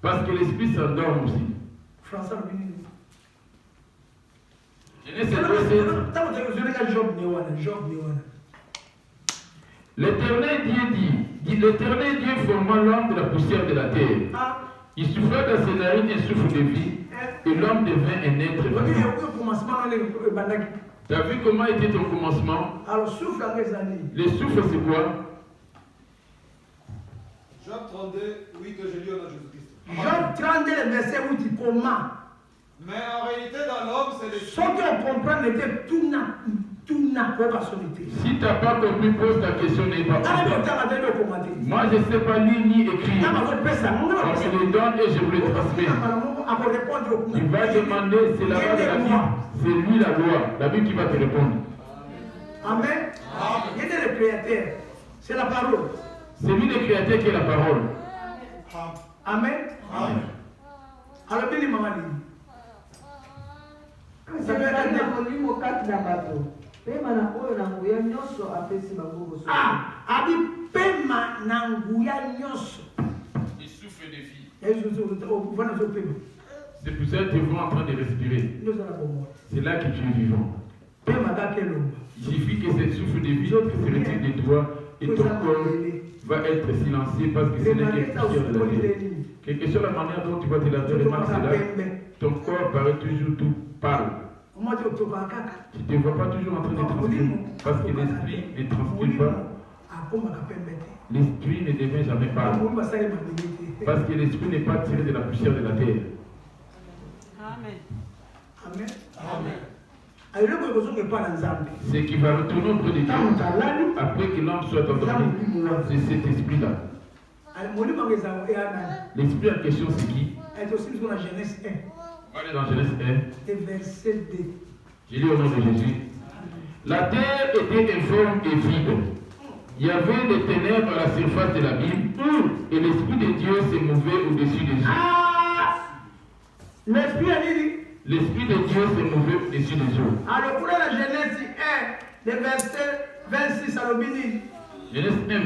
Parce que l'esprit s'endort aussi. L'éternel Dieu formant l'homme de la poussière de la terre. Il souffla dans ses narines un souffle de vie et l'homme devint un être vivant. Tu as vu comment était ton commencement? Le souffle c'est quoi? Job 32, oui, que je lis au nom de Jésus-Christ. Job 32, le verset où tu commences. Mais en réalité, dans l'homme, c'est l'esprit. Ce qu'on comprend était tout n'a pas sonité. Si tu n'as pas compris, pose ta question, n'est pas moi, je ne sais pas lire ni écrire. On me le donne et je vous le transmets. Il va demander, c'est la loi de la Bible. C'est lui la loi, la Bible qui va te répondre. Amen. Il est le créateur. C'est la parole. C'est lui le créateur qui est la parole. Amen. Amen. Alors, bien, maman dit. Abi pema na nguya nyoso. Il souffle de vie. C'est pour ça que tu es en train de respirer. C'est là que tu es vivant. Il suffit que ce souffle de vie se retire de toi et ton corps va être silencieux parce que ce n'est que poussière de la terre. Quelle que soit la manière dont tu vas te laver, remarque cela, ton corps paraît toujours tout pâle. Tu ne te vois pas toujours en train de transpirer parce que l'esprit ne transpire pas. L'esprit ne devient jamais pâle parce que l'esprit n'est pas tiré de la poussière de la terre. Amen. Amen. Amen. Ce qui va retourner auprès de Dieu après que l'homme soit endormi, c'est cet esprit-là. L'esprit en question, c'est qui? On va aller dans Genèse 1. Et verset 2. Je lis au nom de Jésus. La terre était informe et vide. Il y avait des ténèbres à la surface de l'abîme et l'Esprit de Dieu se mouvait au-dessus des eaux. L'Esprit de Dieu se mouvait au-dessus des eaux. Alors pour la Genèse 1, le verset 26 à l'obéni. Genèse 1, 26.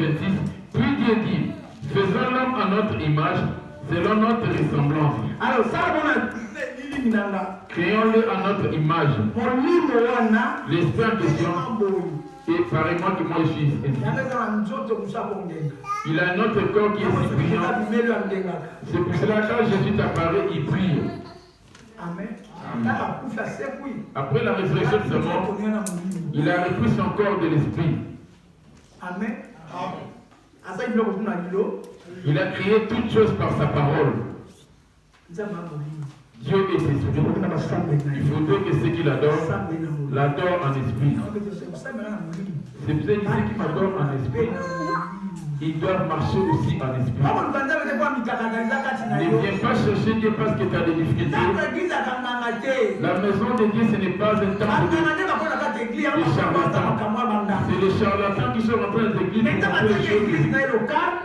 Puis Dieu dit, faisons l'homme à notre image, selon notre ressemblance. Alors ça, on a créons-le à notre image. L'esprit en question est pareillement que moi je suis. Il a un autre corps qui est si brillant. C'est pour cela que quand Jésus t'apparaît, il brille. Amen. Après la résurrection de sa mort, il a repris son corps de l'esprit. Amen. Il a créé toutes choses par sa parole. Dieu est esprit. Il faudrait que ceux qui l'adorent en esprit. C'est pour ça que ceux qui m'adorent en esprit, ils doivent marcher aussi en esprit. Ne viens pas chercher Dieu parce que tu as des difficultés. La maison de Dieu, ce n'est pas un temple de charlatans. C'est les charlatans qui sont rentrés dans l'église pour faire les choses.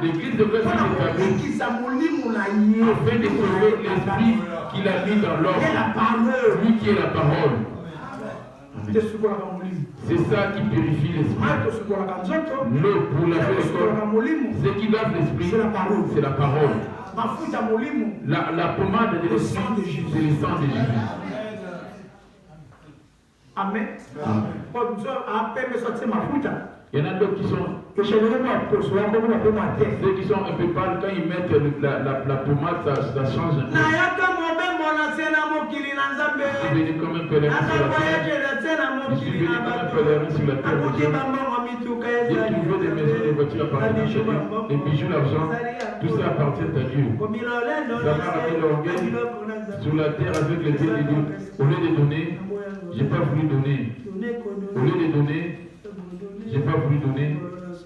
L'église devrait être établie afin de trouver l'esprit qu'il a mis dans l'homme. Lui qui est la parole. C'est ça qui purifie l'esprit. L'eau pour laver le corps. Ce qui lave l'esprit, c'est la parole. La pommade de l'esprit, c'est le sang de Jésus. Amen. Il y en a d'autres qui sont. Ceux qui sont un peu pâles, quand ils mettent la pommade, ça change un peu. Je suis venu comme un pèlerin sur la terre. Je suis venu comme un pèlerin sur la terre. J'ai trouvé des maisons, des voitures appartenant à Dieu, des bijoux, l'argent, tout ça appartient à Dieu. Ça m'a ramené l'orgueil sur la terre avec les dieux de Dieu. Au lieu de donner, J'ai pas voulu donner. Au lieu de donner, j'ai pas voulu donner.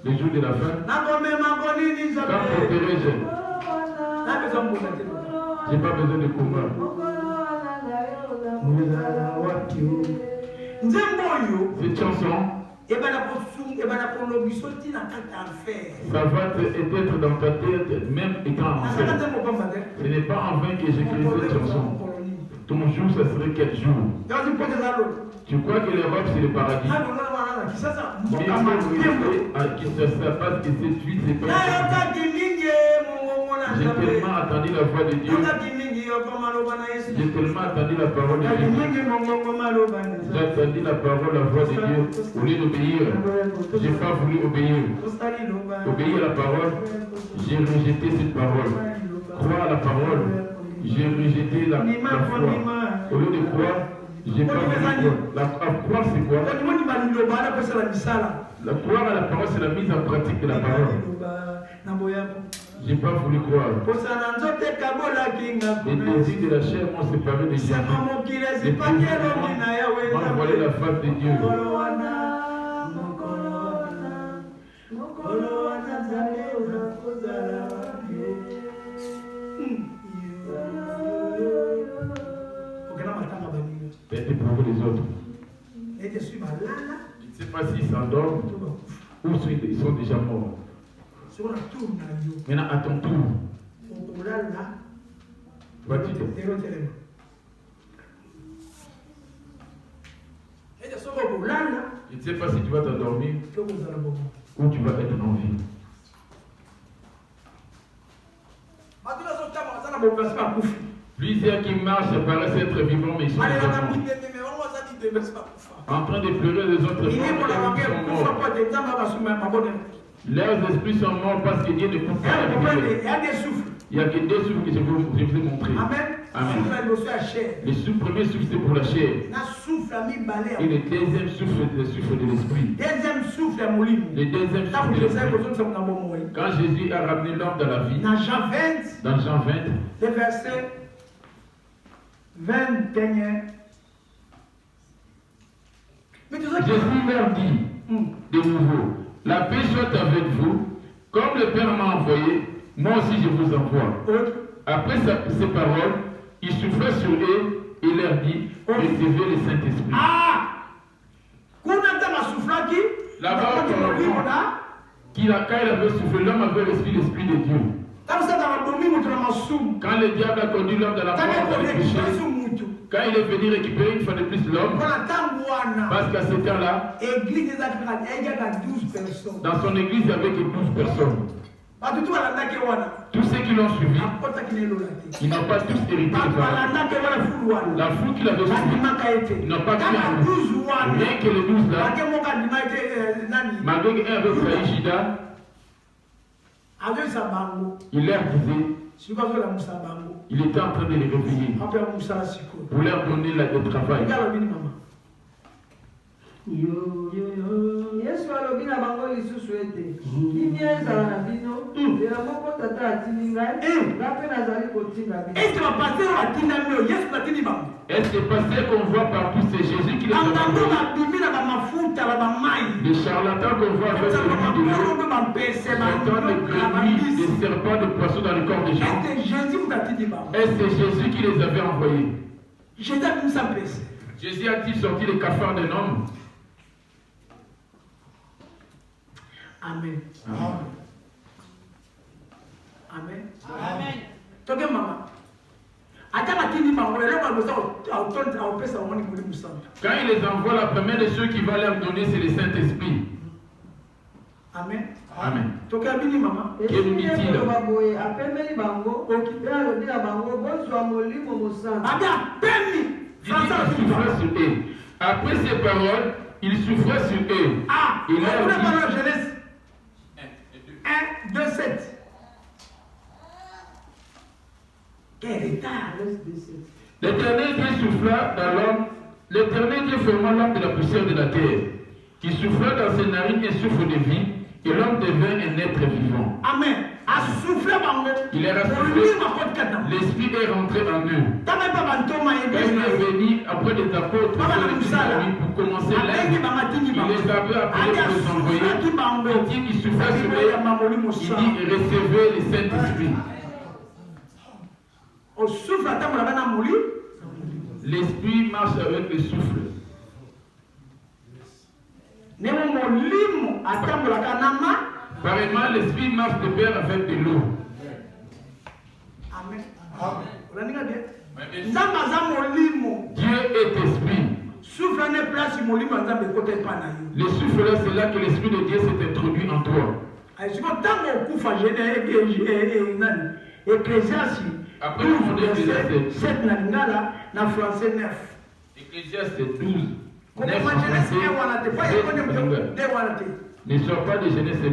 Le jour de la fin, quand protège, j'ai pas besoin de combat. Cette chanson, ça va être dans ta tête, même étant enfant. Ce n'est pas en vain que j'ai créé cette chanson. Ton jour, ça serait quel jour? Tu crois que l'Europe, c'est le paradis? Mais ça passe que cette vie, c'est pas. J'ai tellement attendu la voix de Dieu. J'ai tellement attendu la parole de Dieu. J'ai attendu la parole, la voix de Dieu. Au lieu d'obéir, j'ai pas voulu obéir. Obéir à la parole, j'ai rejeté cette parole. Croire à la parole, j'ai rejeté la foi. Au lieu de croire, j'ai pas voulu croire. Croire, c'est quoi? La croire à la parole, c'est la mise en pratique de la parole. J'ai pas voulu croire. Les désirs de la chair m'ont séparé de Jésus. Les plaisirs m'ont envoyé la face de Dieu. Faites pour les autres. Je ne sais pas s'ils s'endorment ou s'ils sont déjà morts. Maintenant, à ton tour, vas-tu te... Je ne sais pas si tu vas t'endormir ou tu vas être en vie. Plusieurs qui marchent paraissent être vivants, mais ils sont en train de pleurer les autres morts. Leurs esprits sont morts parce que Dieu ne coupe pas la prière. Il n'y a que deux souffles que je vous ai montré. Amen. Le premier souffle, c'est pour la chair. Et le deuxième souffle, c'est le souffle de l'esprit. Le deuxième souffle de l'esprit. Quand Jésus a ramené l'homme dans la vie, dans Jean 20, le verset 21. Jésus leur dit de nouveau, la paix soit avec vous, comme le Père m'a envoyé, moi aussi je vous envoie. Après ces paroles, il souffla sur eux et leur dit, recevez le Saint-Esprit. Là-bas, quand il avait soufflé, l'homme avait l'esprit de Dieu. Quand le diable a conduit l'homme dans la porte du péché, quand il est venu récupérer une fois de plus l'homme, parce qu'à ce temps-là, dans son église, il n'y avait que 12 personnes. Tous ceux qui l'ont suivi, ils n'ont pas tous hérité de parole. La foule qui l'avait suivi, ils n'ont pas cru en lui. Rien que les 12 là, malgré qu'un avait trahi Judas, il leur disait, il était en train de les réveiller pour leur donner le travail. Yesu alobi na bango lisusu ete kimia ezala na bino ela moko tata atindi ngai ngape nazali kotinda bino. Est-ce que pasteur qu'on voit partout, c'est Jésus qui les a envoyés? Les charlatans qu'on voit avec celui de l'eau, autant de grenouilles, des serpents, de poissons dans le corps des gens. Est-ce que c'est Jésus qui les avait envoyés? Jésus a-t-il sorti le cafard d'un homme? Amen. Amen. Amen. Quand il les envoie, la première de ceux qui va leur donner, c'est le Saint-Esprit. Amen. Amen. Que nous dit-il? Après ces paroles, il souffla sur eux. Il leur dit, Genèse 1, 2, 7. L'Éternel Dieu souffla dans l'homme. L'Éternel Dieu forma l'homme de la poussière de la terre, qui souffla dans ses narines un souffle de vie, Et l'homme devint un être vivant. Amen. Il est rassuré. L'esprit est rentré en eux. Quand il est venu après les apôtres pour commencer l'œuvre, il les avait appelés pour les envoyer. Il dit qu'il souffrait sur eux. Il dit recevez le Saint-Esprit. L'esprit marche avec le souffle. Apparemment, l'esprit marche de pair avec de l'eau. Amen. Dieu est esprit. Le souffle là, c'est là que l'esprit de Dieu s'est introduit en toi. Après, on est Ecclésiaste 12. 9 en français. Ne sois pas de Genèse 2.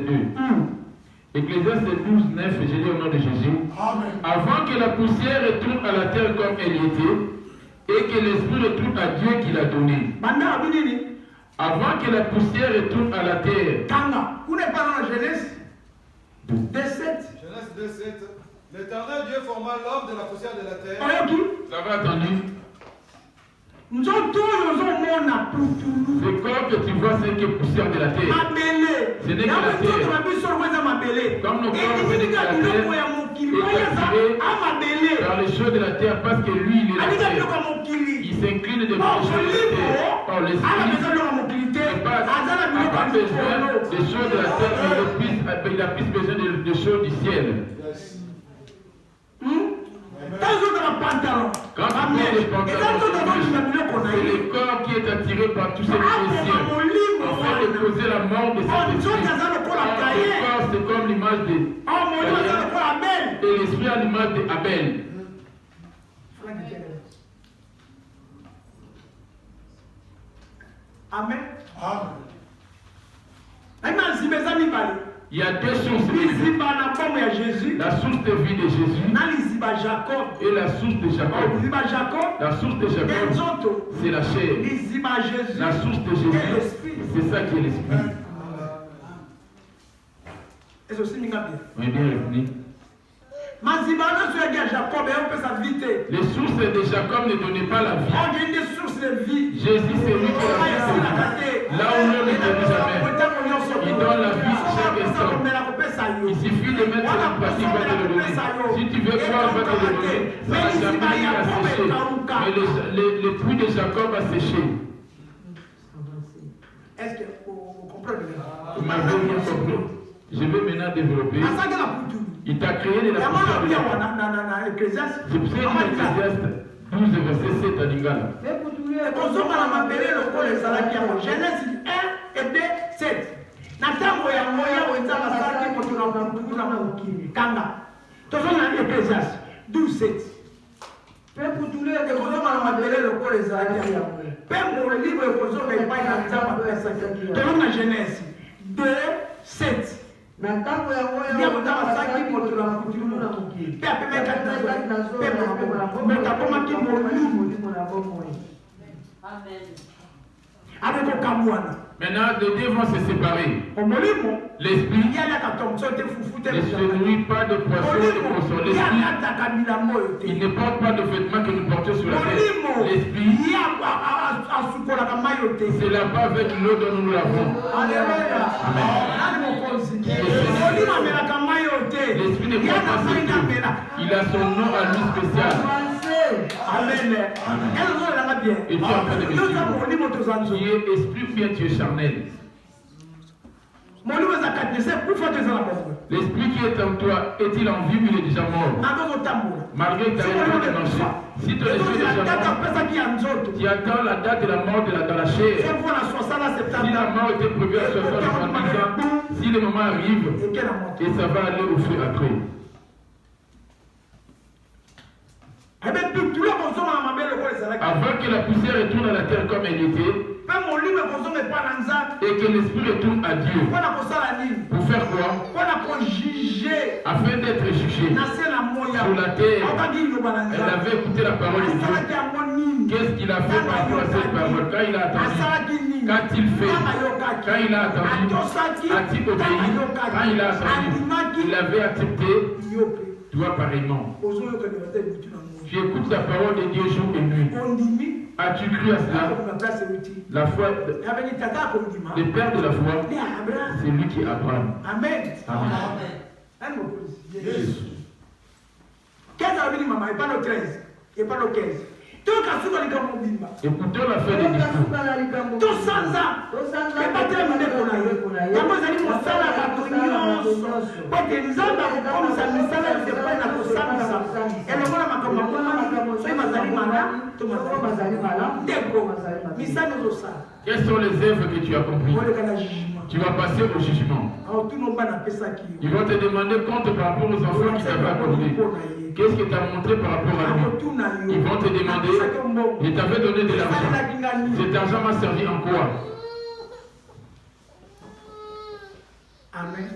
Ecclésiaste 12, 9, j'ai dit au nom de Jésus. Amen. Avant que la poussière retourne à la terre comme elle y était, et que l'esprit retourne à Dieu qui l'a donné. Avant que la poussière retourne à la terre. Vous n'êtes pas dans la Genèse 2,7. Genèse 2,7. L'Éternel Dieu forma l'homme de la poussière de la terre. Vous avez entendu? Ce corps que tu vois, c'est que poussière de la terre. Ce n'est que la terre. Comme nos corps venaient de la terre, et attiré par les choses de la terre, parce que lui, il est la terre. Il s'incline devant les choses de la terre. Or, l'esprit n'est pas besoin des choses de la terre, mais il a plus besoin des choses du ciel. Quand tu mets les pantalons, c'est le corps qui est attiré par tous ces chrétiens. En fait, de causer la mort de cet esprit. Le corps, c'est comme l'image de et l'esprit à l'image d'Abel. Amen. Il y a deux sources. La source de vie de Jésus et la source de Jacob. La source de Jacob, c'est la chair. La source de Jésus, c'est ça qui est l'esprit. On est bien revenu. Les sources de Jacob ne donnaient pas la vie. Jésus, c'est lui qui a la vie. Là où l'homme ne donne jamais. Il donne la vie chaque instant. Il suffit de mettre en pratique, il va te le donner. Si tu veux croire, il va te le donner. Ça n'a jamais séché. Mais le puits de Jacob a séché. Est-ce que vous comprenez? Vous m'avez bien compris. Je vais maintenant développer. Il t'a créé de la poussière de la terre. C'est pour ça qu'il y a Ecclésiaste 12, verset 7 à Lingala. Genèse 1 et 2, 7. Natango ya moya wenzala saki motuna mukuna mukini. Kanga. Tozona Ecclésiaste 12, 7. Pekutule de kozoma na mabele lokole ezalaki ya moya. Pembo libre kozoma epai na nzamba pesa ki. Tozona Genèse 2, 7. Natango ya moya wenzala saki motuna mukuna mukini. Pe apemeka na zo. Pe mekapoma ki molimo na bomo. Amen. Avec au Kamouana. Maintenant, les deux vont se séparer. L'esprit ne se nourrit pas de poissons et de poissons. L'esprit, il ne porte pas de vêtements que nous portons sur la tête. L'esprit, c'est là-bas avec l'eau dont nous l'avons. L'esprit ne porte pas cette eau. Il a son nom à lui spécial. Amen. Et tu es en train de me dire, tu es esprit ou bien tu es charnel. L'esprit qui est en toi, est-il en vie ou il est déjà mort? Malgré que tu as été de marcher. Si ton esprit est déjà mort, tu attends la date de la mort dans la chair. Si la mort était prévue à 60 ans, si le moment arrive, et ça va aller au feu après. Avant que la poussière retourne à la terre comme elle était, et que l'esprit retourne à Dieu. Pour faire quoi? Afin d'être jugé sur la terre. Elle avait écouté la parole de Dieu. Qu'est-ce qu'il a fait par rapport à cette parole? Quand il a attendu, quand il fait, quand il a attendu, a-t-il obéi? Quand il a attendu, il avait accepté, toi pareillement. Tu écoutes la parole de Dieu jour et nuit. As-tu cru à cela? La foi, le père de la foi, c'est lui qui est Abraham. Amen. Amen. Jésus. 15 ans, il m'a pas le 13, et pas le 15. Écoutons la fin des discours. Tout sans ans, et pas terminé pour la vie. D'abord, vous allez me faire la bâtonnière. Parce que nous avons comme ça, nous savons que c'est pas la cosa. Et le monde m'a comme c'est ma zali malade, tout ma zali malade. D'accord, mais ça nous aussi. Quelles sont les œuvres que tu as comprises? Tu vas passer au jugement. Ils vont te demander compte par rapport aux enfants qui t'avaient accordé. Qu'est-ce que tu as montré par rapport à lui? Ils vont te demander, je t'avais donné de l'argent. Cet argent m'a servi en quoi? Amen.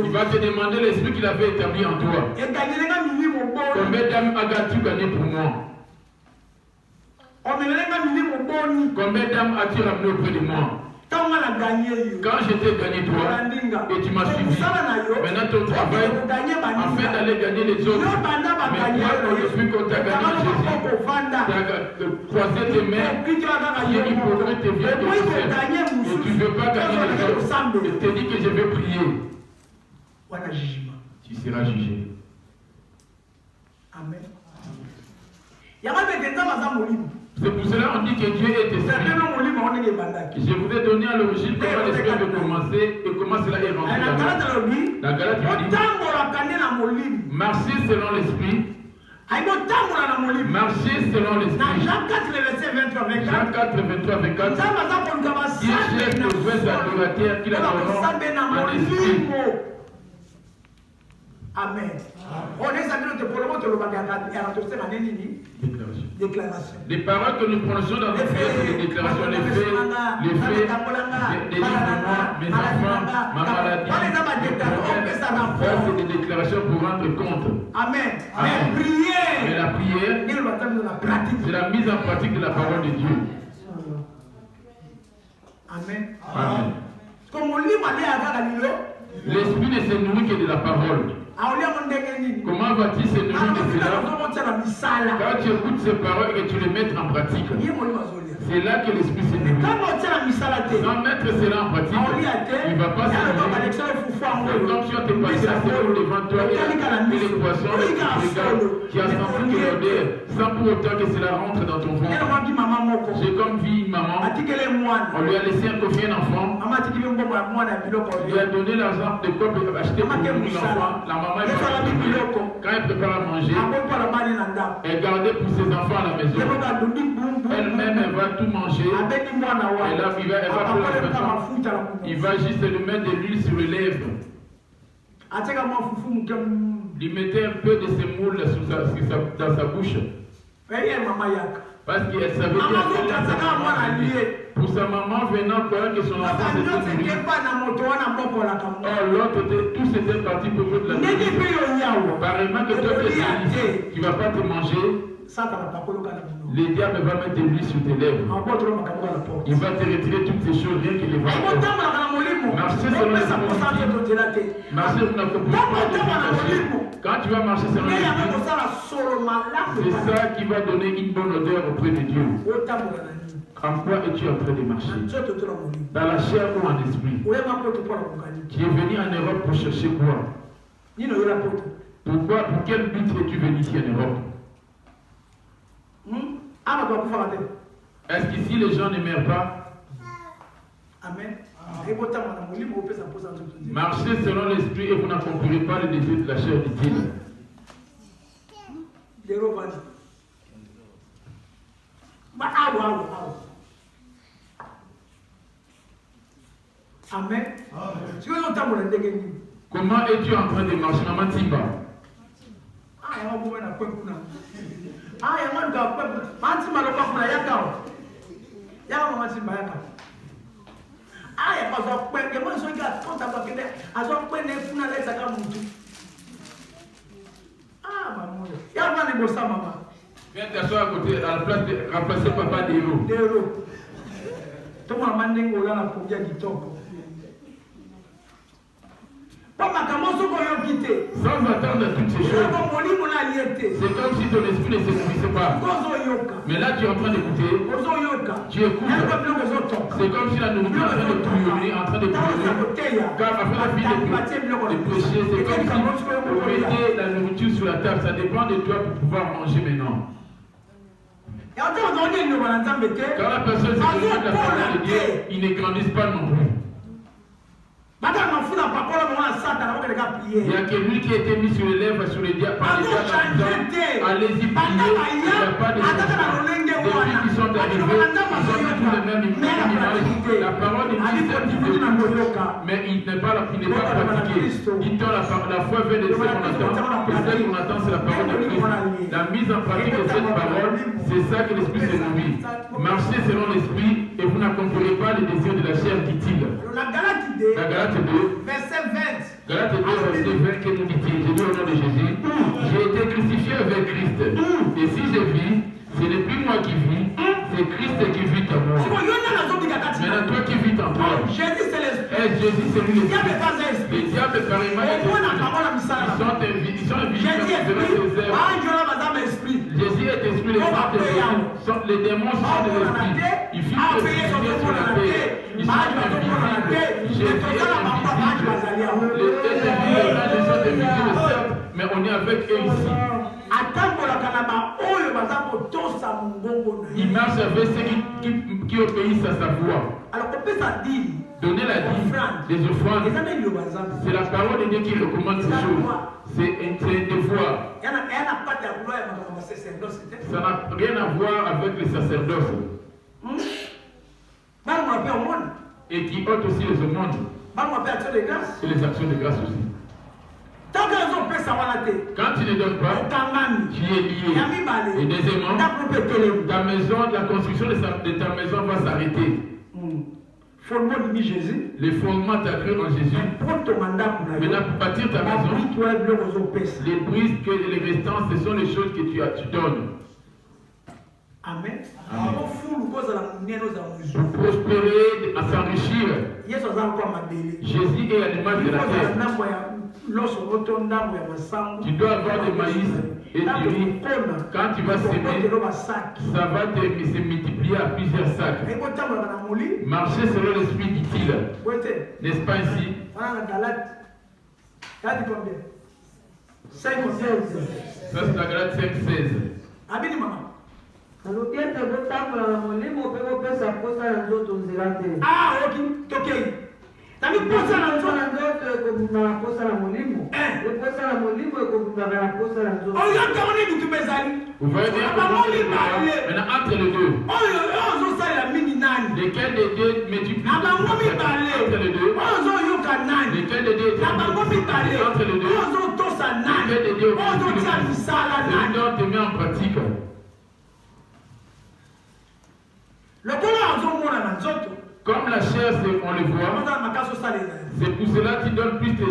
Il va te demander l'esprit qu'il avait établi en toi. Combien d'âmes as-tu gagné pour moi? Combien d'âmes as-tu ramené auprès de moi? Quand je t'ai gagné toi et tu m'as suivi, maintenant ton travail, afin d'aller gagner les autres. Mais toi, depuis qu'on t'a gagné Jésus, tu as croisé tes mains, tu es hypocrite et viens de et tu ne veux pas gagner les autres. Et te dis que je vais prier. Tu seras jugé. Amen. C'est pour cela qu'on dit que Dieu est esprit. Je vous ai donné à l'origine comment l'esprit peut commencer et comment cela est rentré dans nous. La Galate dit, marcher selon l'esprit. Marcher selon l'esprit. Jean 4, verset 23, 24. Dieu cherche les vrais adorateurs qui l'adoreront en esprit. Amen. On est amis de Polomo, déclaration. Les paroles que nous prononçons dans nos faits, c'est des déclarations, les faits, des livres, mes enfants, ma maladie, ça c'est des déclarations pour rendre compte. Amen. Mais la prière, c'est la mise en pratique de la parole de Dieu. Amen. Amen. L'esprit ne se nourrit que de la parole. Comment va-t-il se nourrir de cela? Quand tu écoutes ces paroles et que tu les mets en pratique, c'est là que l'esprit se nourrit. Sans mettre cela en pratique, il ne va pas se nourrir. C'est comme si on te passait la cellule devant toi et les poissons, et tu regardes, qui a senti que l'odeur, sans pour autant que cela rentre dans ton ventre. J'ai comme vu une maman, on lui a laissé un enfant, on lui a donné l'argent de quoi pour acheter pour l'enfant. La maman est quand elle prépare à manger, elle gardait pour ses enfants à la maison. Elle-même, elle va tout manger. Et là, elle va prendre l'enfant. Il va juste lui mettre de l'huile sur les lèvres. Lui mettait un peu de semoule dans sa bouche. Parce qu'elle savait que pour sa maman venant, croyant que son enfant s'était nourri. Oh, l'autre, tout s'était parti pour de la nourriture. Pareillement que toi tu ne vas pas te manger. Le diable va mettre de l'huile sur tes lèvres. Il va te retirer toutes ces choses, rien qu'il les va faire. Marcher selon l'esprit. Marcher selon l'esprit. Quand tu vas marcher selon l'esprit, c'est ça qui va donner une bonne odeur auprès de Dieu. En quoi es-tu en train de marcher? Dans la chair ou en esprit? Tu es venu en Europe pour chercher quoi? Pourquoi? Pour quel but es-tu venu ici en Europe? Est-ce qu'ici les gens ne meurent pas? Amen. Marchez selon l'esprit et vous n'accomplirez pas les désirs de la chair, dit-il. Amen. Comment es-tu en train de marcher, Maman Timba? Viens t'asseoir à côté, à la place de remplacer papa d'Héro. Tout le monde est là pour bien du temps. Sans attendre toutes ces choses. C'est comme si ton esprit ne s'épuisait pas. Mais là, tu es en train d'écouter. Tu écoutes. C'est comme si la nourriture est en train de bouillonner, Car après la vie de prêcher, c'est comme si vous mettez la nourriture sur la table. Ça dépend de toi pour pouvoir manger maintenant. Quand la personne se connaît la parole de Dieu, ils ne grandissent pas non plus. Il y a que lui qui a été mis sur les lèvres, sur les diables, par les diables, allez-y prier, il n'y a pas de changement. Les filles qui sont arrivées, ils ont tous les mêmes images. La parole est dit, mais il n'est pas pratiqué. Dit-on, la foi vient de ce qu'on attend, et celle qu'on attend, c'est la parole de Christ. La mise en pratique de cette parole, c'est ça que l'Esprit se nourrit. Marchez selon l'Esprit, et vous n'accomplirez pas les désirs de la chair, dit-il. La Galate 2, verset 20. Galate 2, verset 20, que nous dit-il? Je dis au nom de Jésus, j'ai été crucifié avec Christ. Et si je vis, ce n'est plus moi qui vis, c'est Christ qui vit en moi. Maintenant, toi qui vis en toi. Jésus, c'est l'esprit. Jésus, c'est lui l'esprit. Le diable est pas Les esprit. diables, pareillement, ils sont invités à l'esprit. Jésus est esprit, les démons sont des esprits. Ils filent le ciel sur la terre. Ils sont invisibles. Jésus est invisible. Les anges sont invisibles, certes, mais on est avec eux ici. Il marche avec ceux qui obéissent à sa voix. Donner la dîme, les offrandes, c'est la parole de Dieu qui recommande ces choses. C'est un devoir. Ça n'a rien à voir avec le sacerdoce. Et qui ôte aussi les aumônes. Et les actions de grâce aussi. Quand tu ne donnes pas, tu es lié. Et deuxièmement, ta maison, la construction de ta maison va s'arrêter. Les fondements t'as cru en Jésus. Maintenant, pour bâtir ta maison, les brises, les restants, ce sont les choses que tu donnes. Amen. Pour prospérer, à s'enrichir. Jésus est à l'image de la terre. Tu dois avoir du maïs et du riz. Quand tu vas s'aimer, ça va se multiplier à plusieurs sacs. Marcher selon l'esprit, dit-il. N'est-ce pas ici? Ça, c'est la Galate 5:16. Vous voyez bien comment maintenant entre les deux. Lesquels des deux multiplient entre les deux? Lesquels des deux entre les deux? Lesquels des deux te met en pratique? Comme la chair, on le voit, c'est pour cela qu'il donne plus de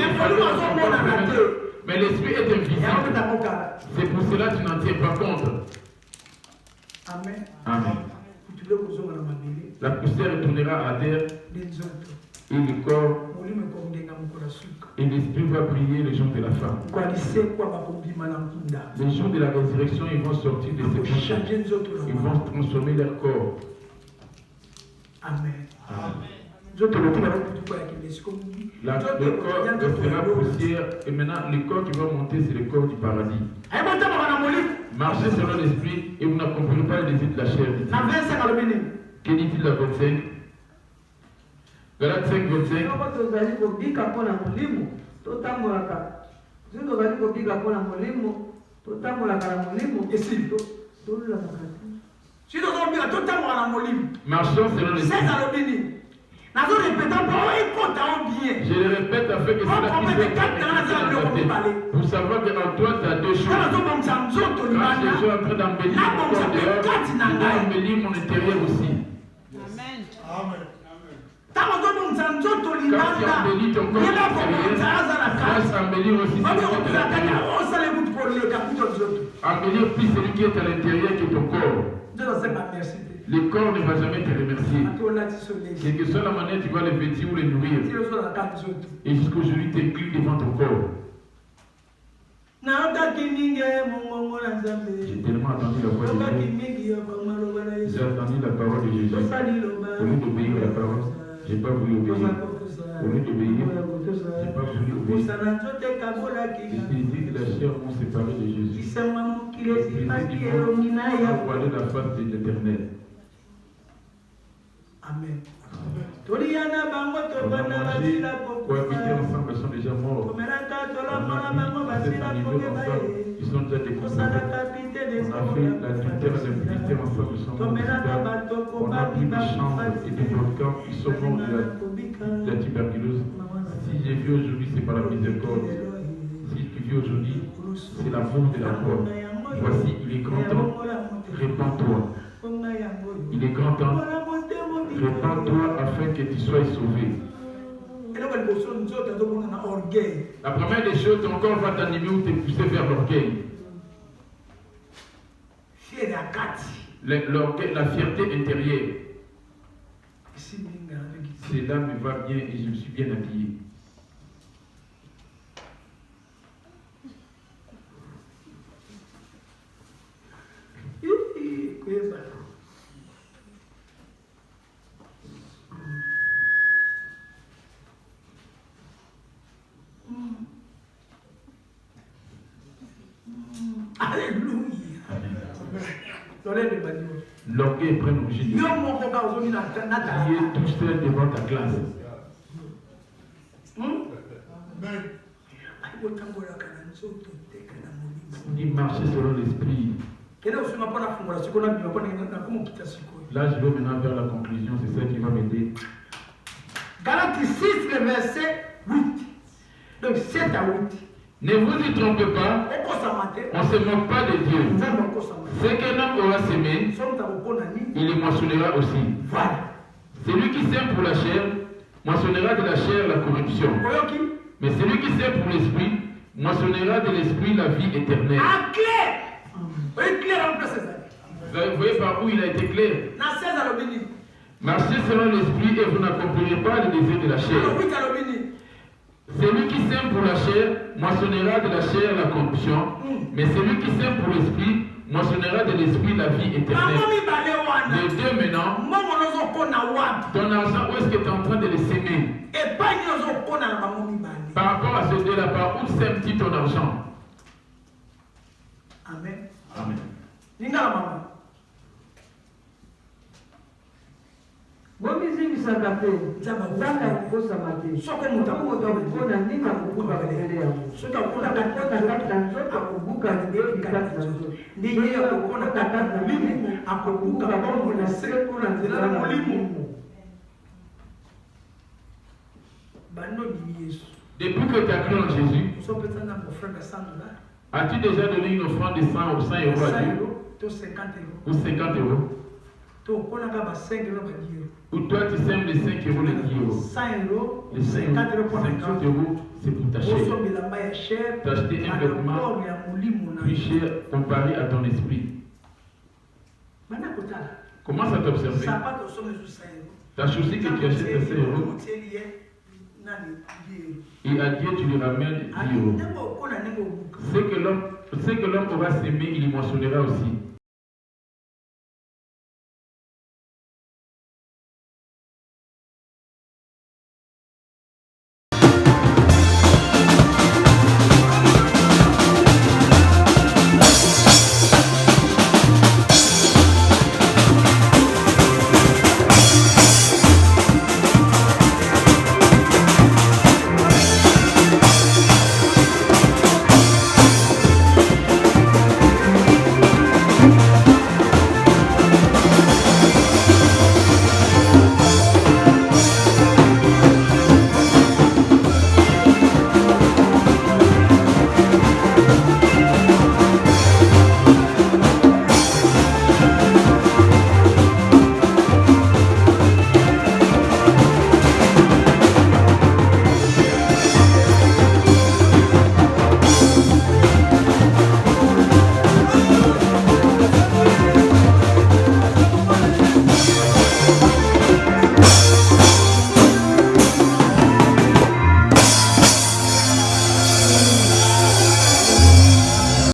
mais l'esprit est invisible. C'est pour cela que tu n'en tiens pas compte. Amen. Amen. La poussière retournera à terre et le corps et l'esprit va briller le jour de la fin. Les jours de la résurrection, ils vont sortir de ces péchés. Ils vont transformer leur corps. Amen. Amen. Le corps restera poussière et maintenant le corps qui va monter c'est le corps du paradis. Marchez selon l'esprit et vous n'accomplirez pas les désirs de la chair. Que dit-il la 25? Galates 5:25. Marchons selon l'esprit. Je le répète afin que cela puisse être pour savoir qu'en toi tu as deux choses. Quand je suis en train d'embellir mon corps dehors, je dois embellir mon intérieur aussi. Amen. Quand tu embellis ton corps intérieur, tu vas embellir aussi ce qui est de l'intérieur. embellir plus celui qui est à l'intérieur que ton corps. Le corps ne va jamais te remercier. Quelle que soit la manière tu vas le vêtir ou le nourrir. Et jusqu'aujourd'hui tu inclines devant ton corps. J'ai tellement entendu la voix de Dieu. J'ai entendu la parole de Jésus. Au lieu d'obéir à la parole, je n'ai pas voulu obéir. Au lieu d'obéir, je n'ai pas voulu obéir. Les désirs de la chair m'ont séparé de Jésus. Les désirs m'ont voilé la face de l'Éternel. Amen. Cohabiter ensemble, ils sont déjà morts. Ils sont déjà décomposés. On a fait l'adultère et l'impunité ensemble, ils sont morts. On a pris des chambres et des volcans, ils sont morts de la tuberculose. Si j'ai vu aujourd'hui, c'est par la miséricorde. Si tu vis aujourd'hui, c'est l'amour de la mort. Voici, il est grand temps. Répands-toi. Il est grand temps. Répands-toi afin que tu sois sauvé. La première des choses, ton corps va t'animer ou te pousser vers l'orgueil. La fierté intérieure. Cela me va bien et je me suis bien habillé. L'orgueil prend l'objet de Dieu. Qui est tout seul devant ta classe. Il marchait selon l'esprit. Là, je vais maintenant vers la conclusion. C'est ça qui va m'aider. Galates 6, le verset 8. Donc 7 à 8. Ne vous y trompez pas, on ne se moque pas de Dieu. Ce qu'un homme aura semé, il le moissonnera aussi. Celui qui sème pour la chair, moissonnera de la chair la corruption. Mais celui qui sème pour l'esprit, moissonnera de l'esprit la vie éternelle. Vous voyez par où il a été clair. Marchez selon l'esprit et vous n'accomplirez pas les désirs de la chair. Celui qui sème pour la chair, moissonnera de la chair la corruption, mais celui qui sème pour l'esprit, moissonnera de l'esprit la vie éternelle. Les deux maintenant, ton argent, où est-ce que tu es en train de le s'aimer? Par rapport à ces deux-là, par où sèmes-tu ton argent? Amen. Amen. bomizimisaka te nzambe akosama te soki moto akopona ndenge akobuka mbele yango soki akota kati na nzoto akobuka ndenge kati na nzoto ndenge akopona kati na molimo akobuka bongo na se mpona nzela na molimo bando ndimi yesu. Depuis que tu as cru en Jésus, as-tu déjà donné une offrande de 100 ou 100 euros à Dieu? Ou 50 euros? Ou toi tu sèmes les 5 euros, les 10 euros. 100 euros, les 50 euros, c'est pour ta chair. T'acheter un vêtement plus cher comparé à ton esprit. Commence à t'observer. Ta chaussée que tu achètes à 5 euros, et à Dieu tu lui ramènes 10 euros. Ce que l'homme aura sémé, il y moissonnera aussi.